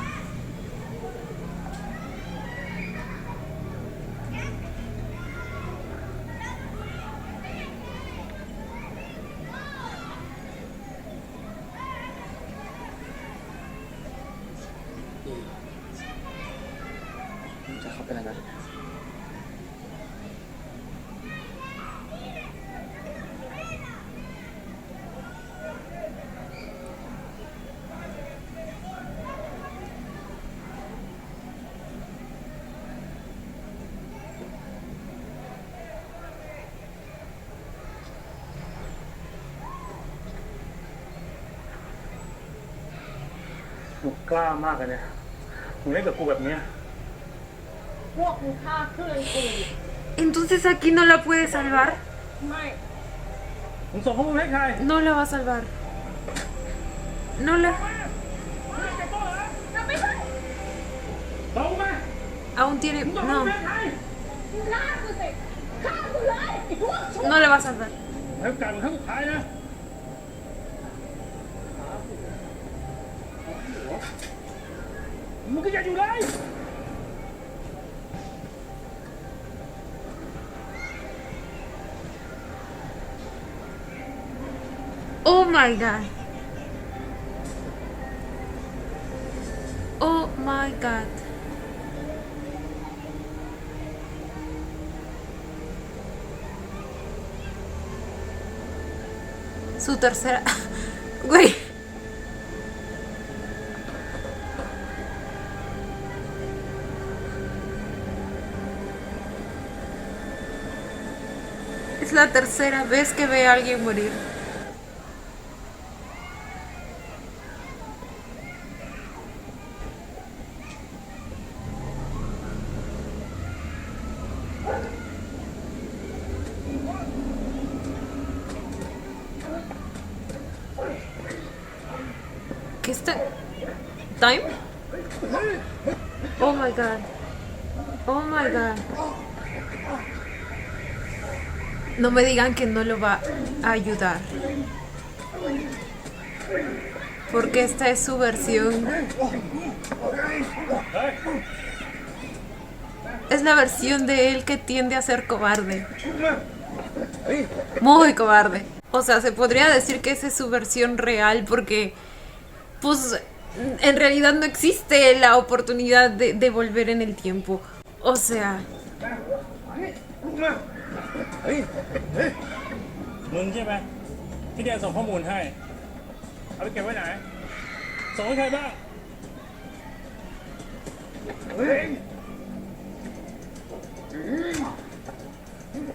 มึงกล้ามากเลยเนี่ยมึงเล่นกับกูแบบเนี้ย พวกมึงฆ่าเพื่อนกู Entonces aquí no la puede salvar. ไม่ มึงส่งข้อมูลให้ใคร No la va a salvar. No la... ตรงไหม Aún tiene... มึงส่งข้อ No. มูลให้ใคร ฆ่ากูสิฆ่ากูเลยไอ้พวกชั่ว No la va a salvar. ให้โอกาสมึงครั้งสุดท้ายนะมึงก็อย่าอยู่เลย Oh my god. Oh my god. Su tercera... Güey. Es la tercera vez que ve a alguien morir. ¿Qué está? ¿Time? Oh my god. Oh my god. No me digan que no lo va a ayudar. Porque esta es su versión. Es la versión de él que tiende a ser cobarde. Muy cobarde. O sea, se podría decir que esa es su versión real porque, pues, en realidad no existe la oportunidad de volver en el tiempo. O sea... มึงใช่ไหมที่แกส่งข้อมูลให้เอาไปเก็บไว้ไหนส่งให้ใครบ้าง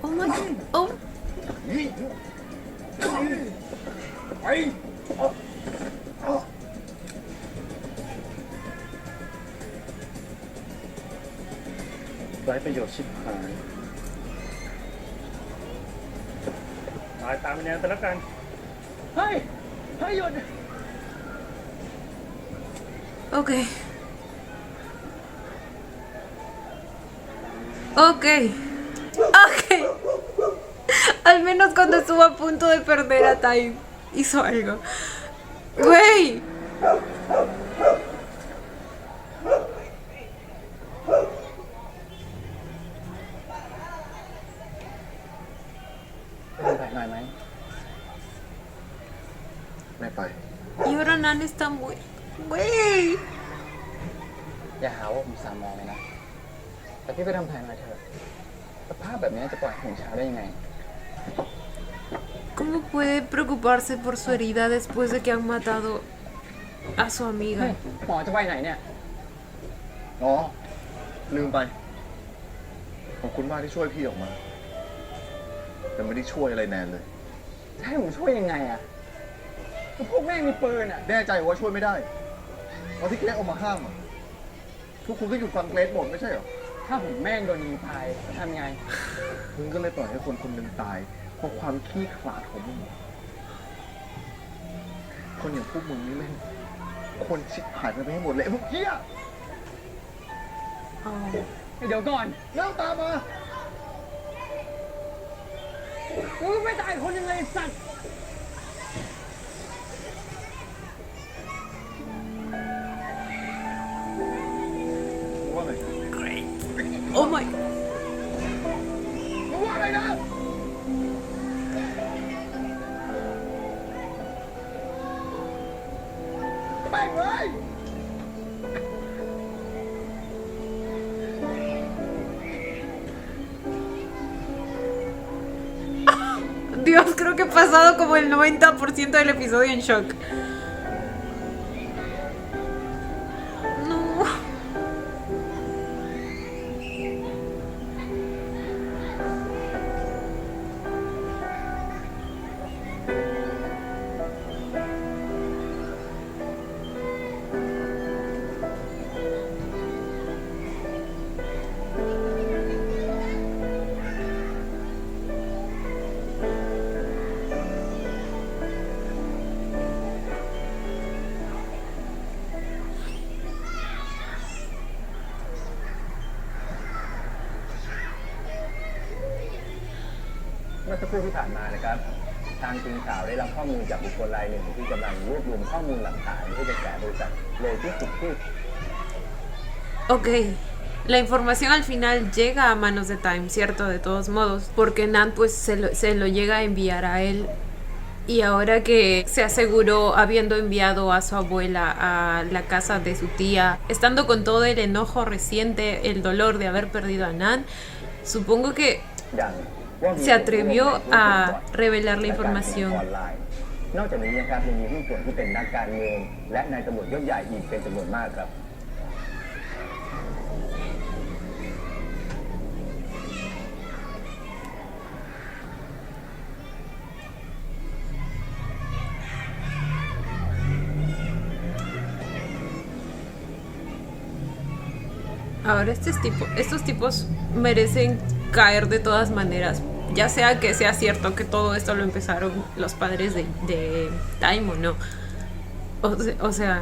Oh my god. Oh. ไร้ประโยชน์ชิบหายตายตามแนวแต่ละกัน เฮ้ยหยุด Ok. Ok. Ok. Al menos cuando estuvo a punto de perder a Time, hizo algo. Güey. ไปดูแผลหน่อยไหม ไม่ไป Y ahora Nan está muy... Güey. อย่าหาว่าผมสามมองเลยนะ แต่พี่ไปทำแผลหน่อยเถอะสภาพแบบนี้จะปล่อยให้ถึงเช้าได้ยังไง ¿Cómo puede preocuparse por su herida después de que han matado a su เฮ้ย amiga? หมอจะไปไหนเนี่ย อ๋อ ลืมไป ขอบคุณมากที่ช่วยพี่ออกมา แต่ไม่ได้ช่วยอะไรแนนเลย จะให้ผมช่วยยังไงอะก็พวกแม่งมีปืนอะ แน่ใจว่าช่วยไม่ได้ตอนที่เกรซออกมาห้ามอะทุกคนก็อยู่ฟังเกรซหมดไม่ใช่เหรอ ถ้าผมแม่งโดนยิงตายจะทำยังไง มึงก็เลยปล่อยให้คนคนหนึ่งตาย เพราะความขี้ขลาดของมึง คนอย่างพวกมึงนี่แม่งคนชิบหายกันไปให้หมดเลยไอ้พวกเหี้ย Oh. เดี๋ยวก่อน แล้วตามมา กูไม่ตายคนยังไงสัตว์ ว่าไง Oh my... มึงว่าไงนะแม่งเลย Dios, creo que he pasado como el 90% del episodio en shock. No.เมื่อสักครู่ที่ผ่านมานะครับ ทางทีมข่าวได้รับข้อมูลจากบุคคลรายหนึ่งที่กำลังรวบรวมข้อมูลหลักฐานเพื่อจะแฉบริษัทโลจิสติกส์ที่ Ok. La información al final llega a manos de Time, ¿cierto? De todos modos. Porque Nan pues se lo llega a enviar a él. Y ahora que se aseguró habiendo enviado a su abuela a la casa de su tía, estando con todo el enojo reciente, el dolor de haber perdido a Nan, supongo que อย่างว่ามี se atrevió a revelar la และการพนัน información. ออนไลน์ นอกจากนี้นะครับยังมีหุ้นส่วนที่เป็นนักการเมืองและนายตำรวจยศใหญ่อีกเป็นจำนวนมากครับ Ahora estos tipos merecen caer de todas maneras. Ya sea que sea cierto que todo esto lo empezaron los padres de Time o no. O sea,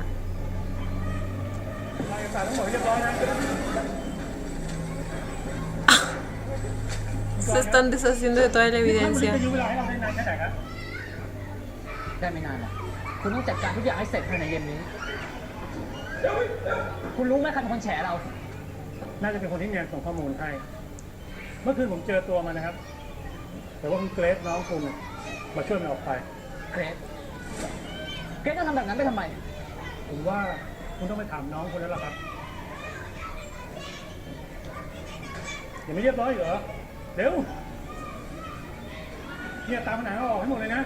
เอกสารทั้งหมดเรียบร้อยนะ se están deshaciendo de toda la ท่านวันนี้ evidencia. จะยื้อเวลาให้เราได้นานแค่ไหนครับ ได้ไม่นานหรอกคุณต้องจัดการทุกอย่างให้เสร็จภายในเย็นนี้ คุณรู้ไหมใครเป็นคนแฉเรา น่าจะเป็นคนที่เนียนส่งข้อมูลให้ เมื่อคืนผมเจอตัวมันนะครับ แต่ว่าคุณเกรซน้องคุณน่ะมาช่วยมันออกไป เกรซจะทำแบบนั้นไปทำไม ผมว่าคุณต้องไปถามน้องคุณแล้วล่ะครับ ยังไม่เรียบร้อยอีกเหรอ เร็ว เนี่ยตามผนังเอาออกให้หมดเลยนะ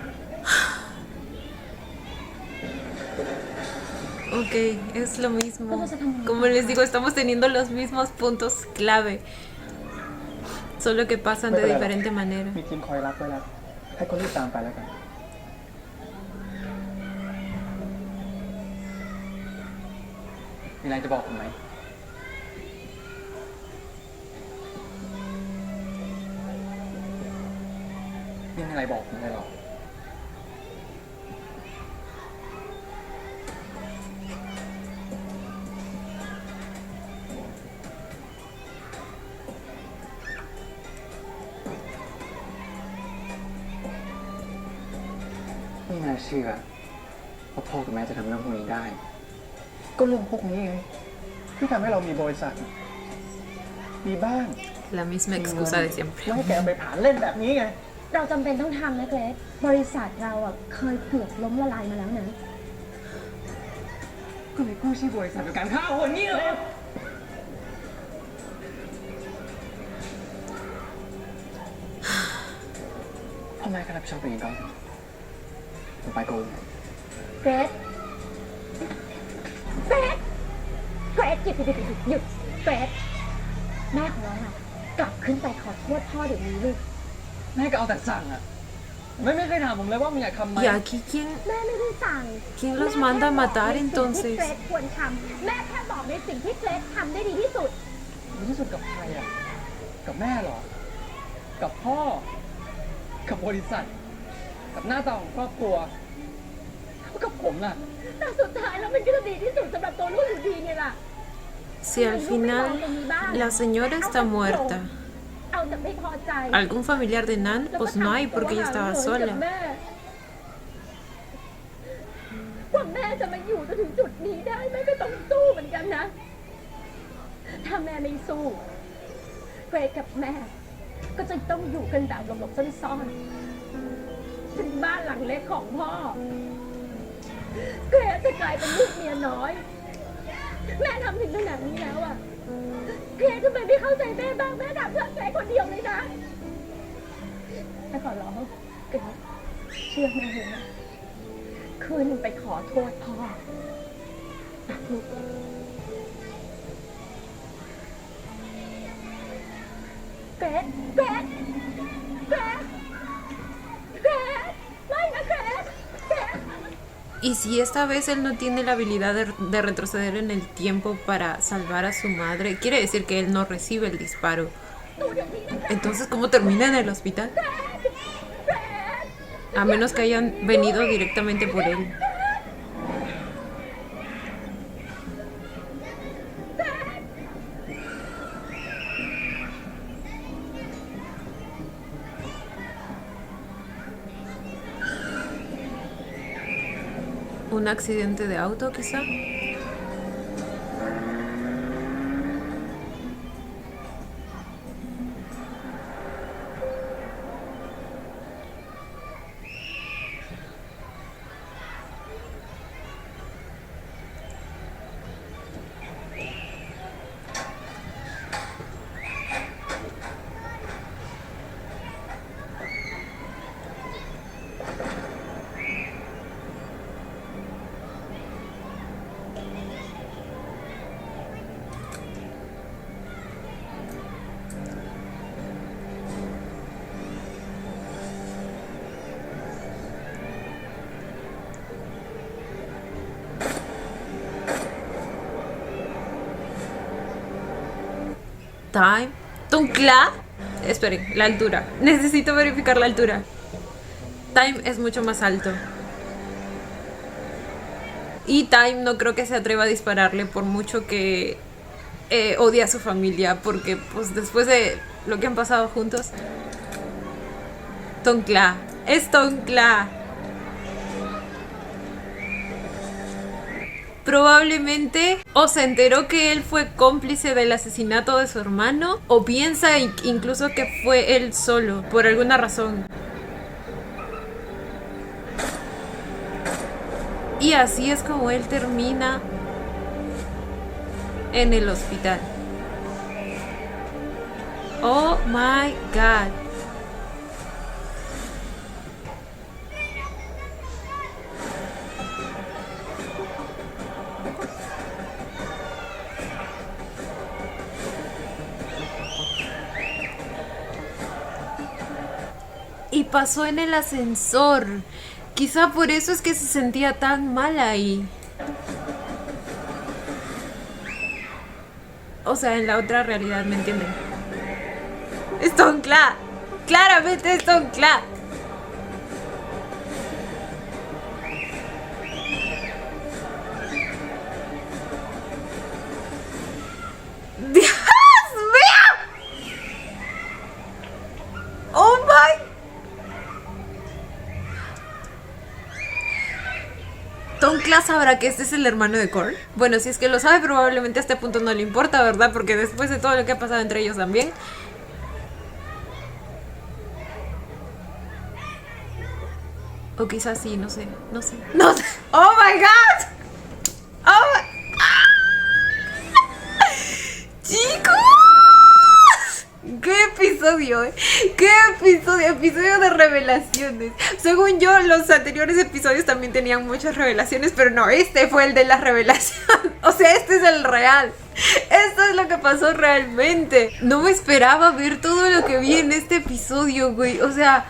Ok, es lo mismo. Como les digo, estamos teniendo los mismos puntos clave. Solo que pasan de diferente manera. มีทีมคอยรับไว้แล้ว ให้คนรีบตามไปแล้วกัน มีอะไรจะบอกผมไหมไม่มีอะไรบอกผมเลยหรอก ไม่น่าเชื่อว่าพ่อกับแม่จะทำเรื่องพวกนี้ได้ ก็เรื่องพวกนี้ไงที่ทำให้เรามีบริษัท มีบ้าน La misma excusa de siempre. แล้วให้แกเอาไปผ่านเล่นแบบนี้ไง เราจำเป็นต้องทำนะเกรซบริษัทเราอ่ะเคยเกือบล้มละลายมาแล้วนะ ก็เลยกู้ชื่อบริษัทโดยการฆ่าคนนี้เลย ทำไมกระดับชอบเป็นอย่างนั้นผมไปโกง เกรซเกรซเกรซหยุดเกรซแม่ของน้องอ่ะกลับขึ้นไปขอโทษพ่อเดี๋ยวนี้ลูก แม่ก็เอาแต่สั่งอ่ะ ไม่เคยถามผมเลยว่ามึงอยากทำไหม ¿Y aquí quién, แม่ไม่ได้สั่ง quién los manda a matar แม่แค่บอกในสิ่งที่ entonces? เกรซควรทำแม่แค่บอกในสิ่งที่เกรซทำได้ดีที่สุด ดีที่สุดกับใครอ่ะ กับแม่เหรอ กับพ่อ กับบริษัท กับหน้าตาของครอบครัวแล้วกับผมล่ะ แต่สุดท้ายแล้วมันก็จะดีที่สุดสำหรับตัวลูกอยู่ดีไงล่ะ Si al final la señora está muerta, เอาแต่ไม่พอใจ algún familiar de Nan, pues no hay porque ella estaba sola. กว่าแม่จะมาอยู่จนถึงจุดนี้ได้แม่ก็ต้องสู้เหมือนกันนะ ถ้าแม่ไม่สู้เกรซกับแม่ ก็จะต้องอยู่กันแบบหลบๆซ่อนๆเป็นบ้านหลังเล็กของพ่อเกรซจะกลายเป็นลูกเมียน้อย แม่ทำถึงขนาดนี้แล้วอะเกรซทำไมไม่เข้าใจแม่บ้างแม่ทำเพื่อเกรซคนเดียวเลยนะแม่ขอร้องเกรซเชื่อแม่เลยนะคืนหนึ่งไปขอโทษพ่อลูกเกรซไม่นะเกรซ Y si esta vez él no tiene la habilidad de retroceder en el tiempo para salvar a su madre, quiere decir que él no recibe el disparo. Entonces, ¿cómo termina en el hospital? A menos que hayan venido directamente por él. ¿Un accidente de auto, quizá? Time. Tongkla. Esperen, la altura. Necesito verificar la altura. Time es mucho más alto. Y Time no creo que se atreva a dispararle por mucho que odia a su familia. Porque pues después de lo que han pasado juntos. Tongkla. Es Tongkla. Probablemente o se enteró que él fue cómplice del asesinato de su hermano, o piensa incluso que fue él solo, por alguna razón. Y así es como él termina en el hospital. Oh my God. Y pasó en el ascensor. Quizá por eso es que se sentía tan mal ahí. O sea, en la otra realidad, ¿me entienden? Es Tongkla. Claramente es Tongkla. ¡Dios mío! ¡Oh my! Tongkla sabrá que este es el hermano de Korn. Bueno, si es que lo sabe, probablemente a este punto no le importa, ¿verdad? Porque después de todo lo que ha pasado entre ellos también. O quizás sí, no sé. ¡Oh my God! ¡Oh my... ¡Chicos! ¡Qué episodio, ¡Qué episodio! Episodio de revelaciones. Según yo, los anteriores episodios también tenían muchas revelaciones, pero no, este fue el de la revelación. O sea, este es el real. Esto es lo que pasó realmente. No me esperaba ver todo lo que vi en este episodio, güey. O sea,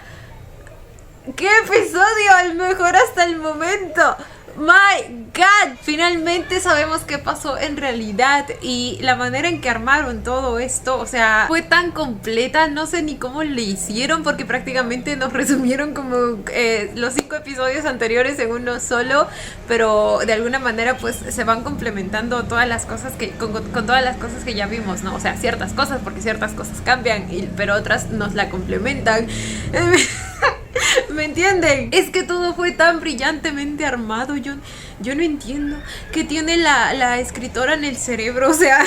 ¡qué episodio! El mejor hasta el momento. My God, finalmente sabemos qué pasó en realidad y la manera en que armaron todo esto, o sea, fue tan completa, no sé ni cómo le hicieron porque prácticamente nos resumieron como los 5 episodios anteriores en uno solo, pero de alguna manera pues se van complementando todas las cosas que con todas las cosas que ya vimos, ¿no? O sea, ciertas cosas porque ciertas cosas cambian, pero otras nos la complementan. ¿Me entienden? Es que todo fue tan brillantemente armado. Yo no entiendo qué tiene la escritora en el cerebro. O sea,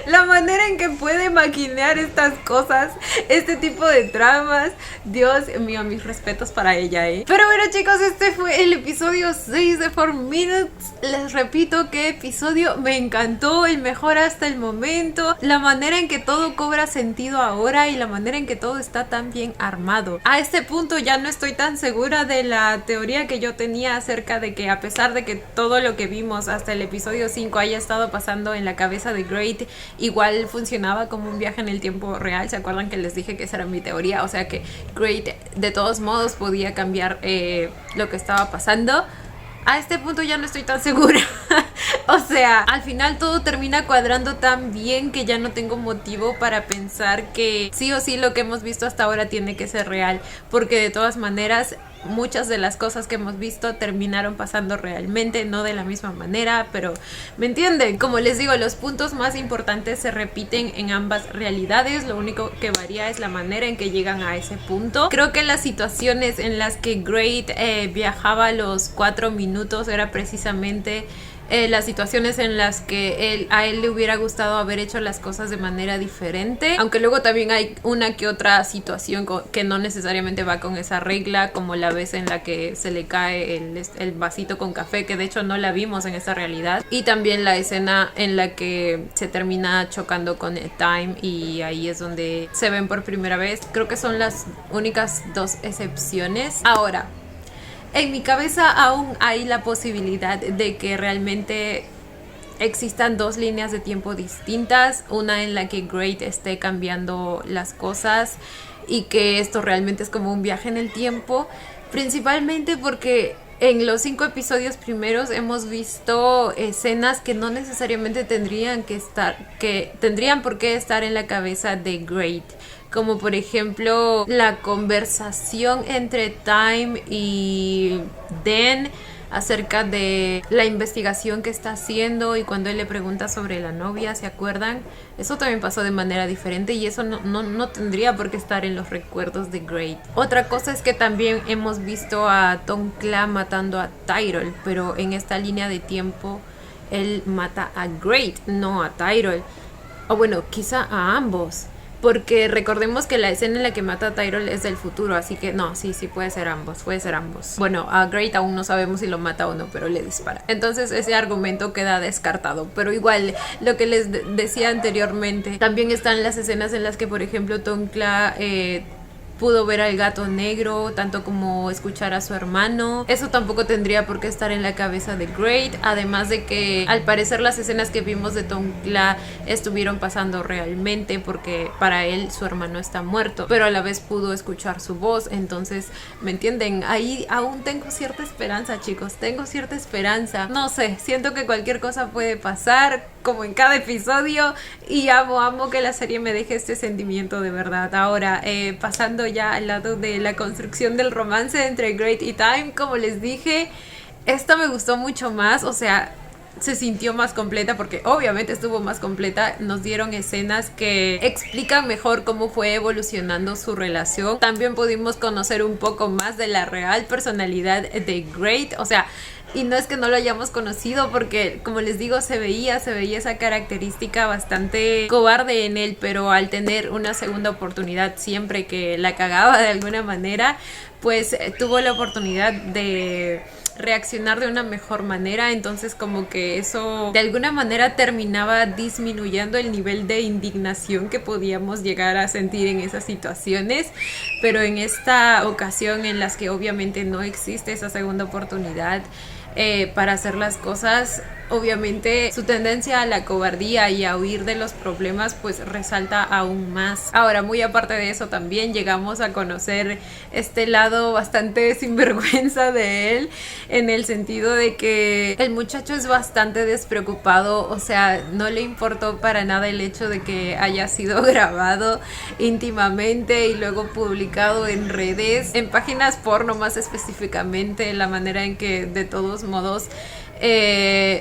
la manera en que puede maquinear estas cosas, este tipo de tramas. Dios mío, mis respetos para ella, Pero bueno, chicos, este fue el episodio 6 de 4 Minutes. Les repito, qué episodio me encantó, el mejor hasta el momento. La manera en que todo cobra sentido ahora y la manera en que todo está tan bien armado. A este punto ya no estoy tan segura de la teoría que yo tenía acerca de que a pesar de que todo lo que vimos hasta el episodio 5 haya estado pasando en la cabeza de Great, igual funcionaba como un viaje en el tiempo real. ¿Se acuerdan que les dije que esa era mi teoría? O sea que Great de todos modos podía cambiar lo que estaba pasando. A este punto ya no estoy tan segura. O sea, al final todo termina cuadrando tan bien que ya no tengo motivo para pensar que sí o sí lo que hemos visto hasta ahora tiene que ser real, porque de todas maneras muchas de las cosas que hemos visto terminaron pasando realmente, no de la misma manera, pero ¿me entienden? Como les digo, los puntos más importantes se repiten en ambas realidades, lo único que varía es la manera en que llegan a ese punto. Creo que las situaciones en las que Great viajaba a los 4 minutos era precisamente las situaciones en las que a él le hubiera gustado haber hecho las cosas de manera diferente, aunque luego también hay una que otra situación que no necesariamente va con esa regla, como la vez en la que se le cae el vasito con café, que de hecho no la vimos en esta realidad, y también la escena en la que se termina chocando con el Time y ahí es donde se ven por primera vez. Creo que son las únicas 2 excepciones. Ahora, en mi cabeza aún hay la posibilidad de que realmente existan 2 líneas de tiempo distintas, una en la que Great esté cambiando las cosas y que esto realmente es como un viaje en el tiempo, principalmente porque en los 5 episodios primeros hemos visto escenas que no necesariamente tendrían por qué estar en la cabeza de Great, como por ejemplo la conversación entre Time y Dan acerca de la investigación que está haciendo, y cuando él le pregunta sobre la novia, ¿se acuerdan? Eso también pasó de manera diferente y eso no tendría por qué estar en los recuerdos de Great. Otra cosa es que también hemos visto a Tom Kla matando a Tyrell, pero en esta línea de tiempo él mata a Great, no a Tyrell. O bueno, quizá a ambos. Porque recordemos que la escena en la que mata a Tyrell es del futuro, así que no, sí, puede ser ambos. Bueno, a Great aún no sabemos si lo mata o no, pero le dispara. Entonces ese argumento queda descartado, pero igual, lo que les decía anteriormente, también están las escenas en las que, por ejemplo, Tom Kla pudo ver al gato negro, tanto como escuchar a su hermano. Eso tampoco tendría por qué estar en la cabeza de Great, además de que al parecer las escenas que vimos de Tom Kla estuvieron pasando realmente, porque para él su hermano está muerto, pero a la vez pudo escuchar su voz. Entonces, ¿me entienden? Ahí aún tengo cierta esperanza, chicos, tengo cierta esperanza. No sé, siento que cualquier cosa puede pasar, como en cada episodio, y amo que la serie me deje este sentimiento de verdad. Ahora, pasando ya al lado de la construcción del romance entre Great y Time, como les dije, esta me gustó mucho más, o sea, se sintió más completa porque obviamente estuvo más completa. Nos dieron escenas que explican mejor cómo fue evolucionando su relación. También pudimos conocer un poco más de la real personalidad de Great, o sea, y no es que no lo hayamos conocido, porque como les digo, se veía esa característica bastante cobarde en él, pero al tener una segunda oportunidad siempre que la cagaba de alguna manera, pues tuvo la oportunidad de reaccionar de una mejor manera. Entonces como que eso de alguna manera terminaba disminuyendo el nivel de indignación que podíamos llegar a sentir en esas situaciones, pero en esta ocasión en las que obviamente no existe esa segunda oportunidad para hacer las cosas, obviamente su tendencia a la cobardía y a huir de los problemas pues resalta aún más. Ahora, muy aparte de eso, también llegamos a conocer este lado bastante sinvergüenza de él, en el sentido de que el muchacho es bastante despreocupado, o sea, no le importó para nada el hecho de que haya sido grabado íntimamente y luego publicado en redes, en páginas porno más específicamente, la manera en que de todos modos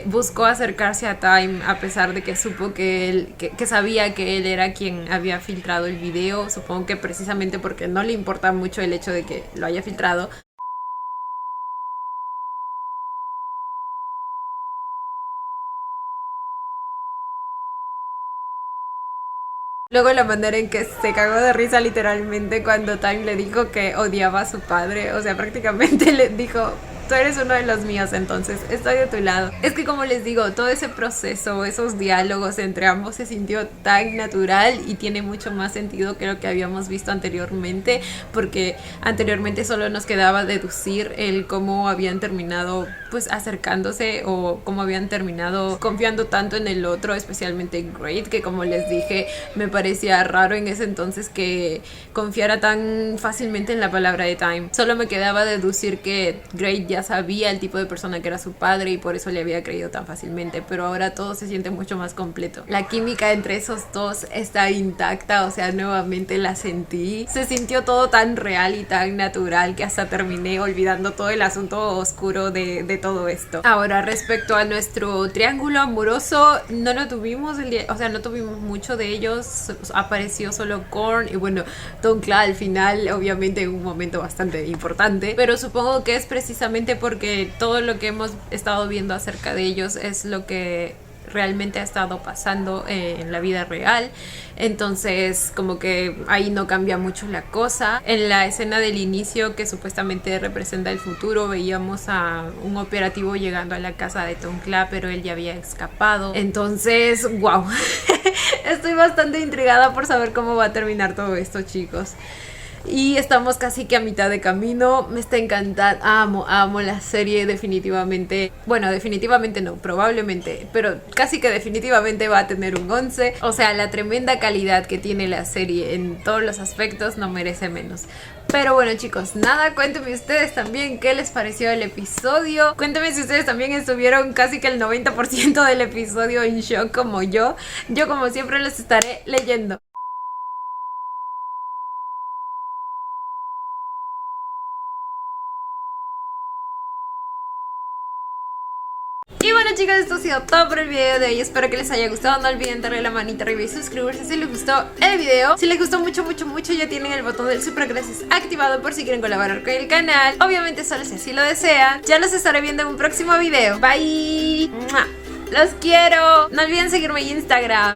buscó acercarse a Time, a pesar de que supo que sabía que él era quien había filtrado el video. Supongo que precisamente porque no le importa mucho el hecho de que lo haya filtrado. Luego la manera en que se cagó de risa literalmente cuando Time le dijo que odiaba a su padre, o sea, prácticamente le dijo: tú eres uno de los míos, entonces estoy de tu lado. Es que, como les digo, todo ese proceso, esos diálogos entre ambos se sintió tan natural y tiene mucho más sentido que lo que habíamos visto anteriormente, porque anteriormente solo nos quedaba deducir el cómo habían terminado pues acercándose, o cómo habían terminado confiando tanto en el otro, especialmente Great, que como les dije, me parecía raro en ese entonces que confiara tan fácilmente en la palabra de Time. Solo me quedaba deducir que Great ya sabía el tipo de persona que era su padre y por eso le había creído tan fácilmente, pero ahora todo se siente mucho más completo. La química entre esos dos está intacta, o sea, nuevamente la sentí. Se sintió todo tan real y tan natural que hasta terminé olvidando todo el asunto oscuro de todo esto. Ahora, respecto a nuestro triángulo amoroso, no lo tuvimos no tuvimos mucho de ellos. Apareció solo Korn y bueno, Tom Kla al final, obviamente en un momento bastante importante, pero supongo que es precisamente porque todo lo que hemos estado viendo acerca de ellos es lo que realmente ha estado pasando en la vida real. Entonces como que ahí no cambia mucho la cosa. En la escena del inicio, que supuestamente representa el futuro, veíamos a un operativo llegando a la casa de Tom Kla, pero él ya había escapado. Entonces, wow. Estoy bastante intrigada por saber cómo va a terminar todo esto, chicos. y estamos casi que a mitad de camino. Me está encantando, amo la serie definitivamente. Bueno, definitivamente no, probablemente, pero casi que definitivamente va a tener un 11. O sea, la tremenda calidad que tiene la serie en todos los aspectos no merece menos. Pero bueno, chicos, nada, cuéntenme ustedes también qué les pareció el episodio. Cuéntenme si ustedes también estuvieron casi que el 90% del episodio en shock como yo. Yo como siempre los estaré leyendo. Y bueno, chicos, esto ha sido todo por el video de hoy. Espero que les haya gustado. No olviden darle la manita arriba y suscribirse si les gustó el video. Si les gustó mucho, ya tienen el botón del super gracias activado por si quieren colaborar con el canal. Obviamente solo si así lo desean. Ya los estaré viendo en un próximo video. Bye. ¡Mua! Los quiero. No olviden seguirme en Instagram.